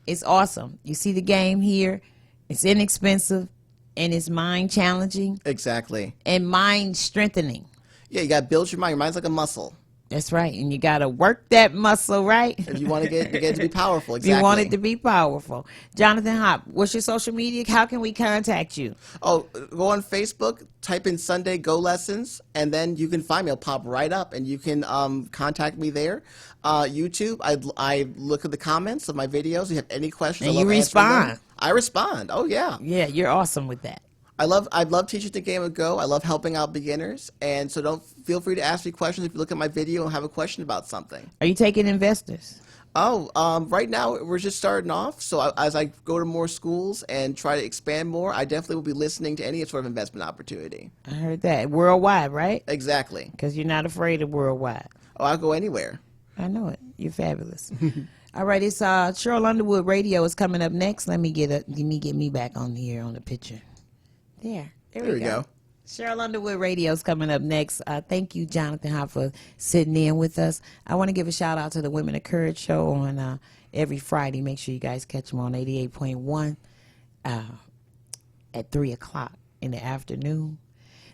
Speaker 8: It's awesome. You see the game here. It's inexpensive. And it's mind challenging.
Speaker 9: Exactly.
Speaker 8: And mind strengthening.
Speaker 9: Yeah, you got to build your mind. Your mind's like a muscle.
Speaker 8: That's right. And you got to work that muscle, right?
Speaker 9: If you want to get it to be powerful. Exactly.
Speaker 8: You want it to be powerful. Jonathan Hop, what's your social media? How can we contact you?
Speaker 9: Oh, go on Facebook, type in Sunday Go Lessons, and then you can find me. It'll pop right up, and you can contact me there. YouTube, I look at the comments of my videos. If you have any questions,
Speaker 8: and
Speaker 9: I love
Speaker 8: you respond.
Speaker 9: I respond. Oh, yeah.
Speaker 8: Yeah, you're awesome with that.
Speaker 9: I love teaching the game of Go. I love helping out beginners. And so don't feel free to ask me questions if you look at my video and have a question about something.
Speaker 8: Are you taking investors?
Speaker 9: Oh, right now we're just starting off. So as I go to more schools and try to expand more, I definitely will be listening to any sort of investment opportunity.
Speaker 8: I heard that. Worldwide, right?
Speaker 9: Exactly.
Speaker 8: Because you're not afraid of worldwide.
Speaker 9: Oh, I'll go anywhere.
Speaker 8: I know it. You're fabulous. All right, it's Cheryl Underwood Radio is coming up next. Let me get me back on here on the picture. There we go. Cheryl Underwood Radio is coming up next. Thank you, Jonathan Hop, for sitting in with us. I want to give a shout out to the Women of Courage show on every Friday. Make sure you guys catch them on 88.1 at 3 o'clock in the afternoon.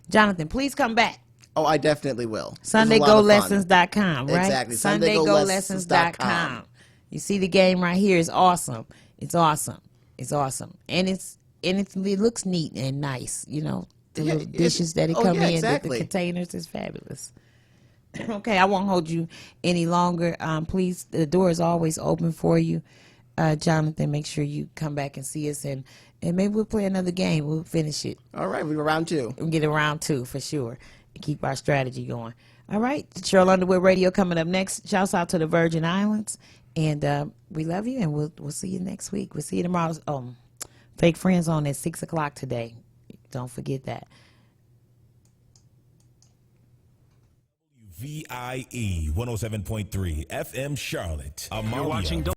Speaker 8: Jonathan, please come back.
Speaker 9: Oh, I definitely will.
Speaker 8: SundayGoLessons.com, right?
Speaker 9: Exactly.
Speaker 8: SundayGoLessons.com. You see the game right here. It's awesome. It's awesome. It's awesome. And it looks neat and nice. You know, the little dishes that come in,
Speaker 9: exactly.
Speaker 8: the containers is fabulous. Okay, I won't hold you any longer. Please, the door is always open for you. Jonathan, make sure you come back and see us, and maybe we'll play another game. We'll finish it.
Speaker 9: All right, we'll round two.
Speaker 8: We'll get a round two for sure. Keep our strategy going. All right, Cheryl Underwood Radio coming up next. Shouts out to the Virgin Islands, and we love you, and we'll see you next week. We'll see you tomorrow. Fake Friends on at 6 o'clock today. Don't forget that.
Speaker 13: WVIE 107.3 FM Charlotte.
Speaker 2: You're watching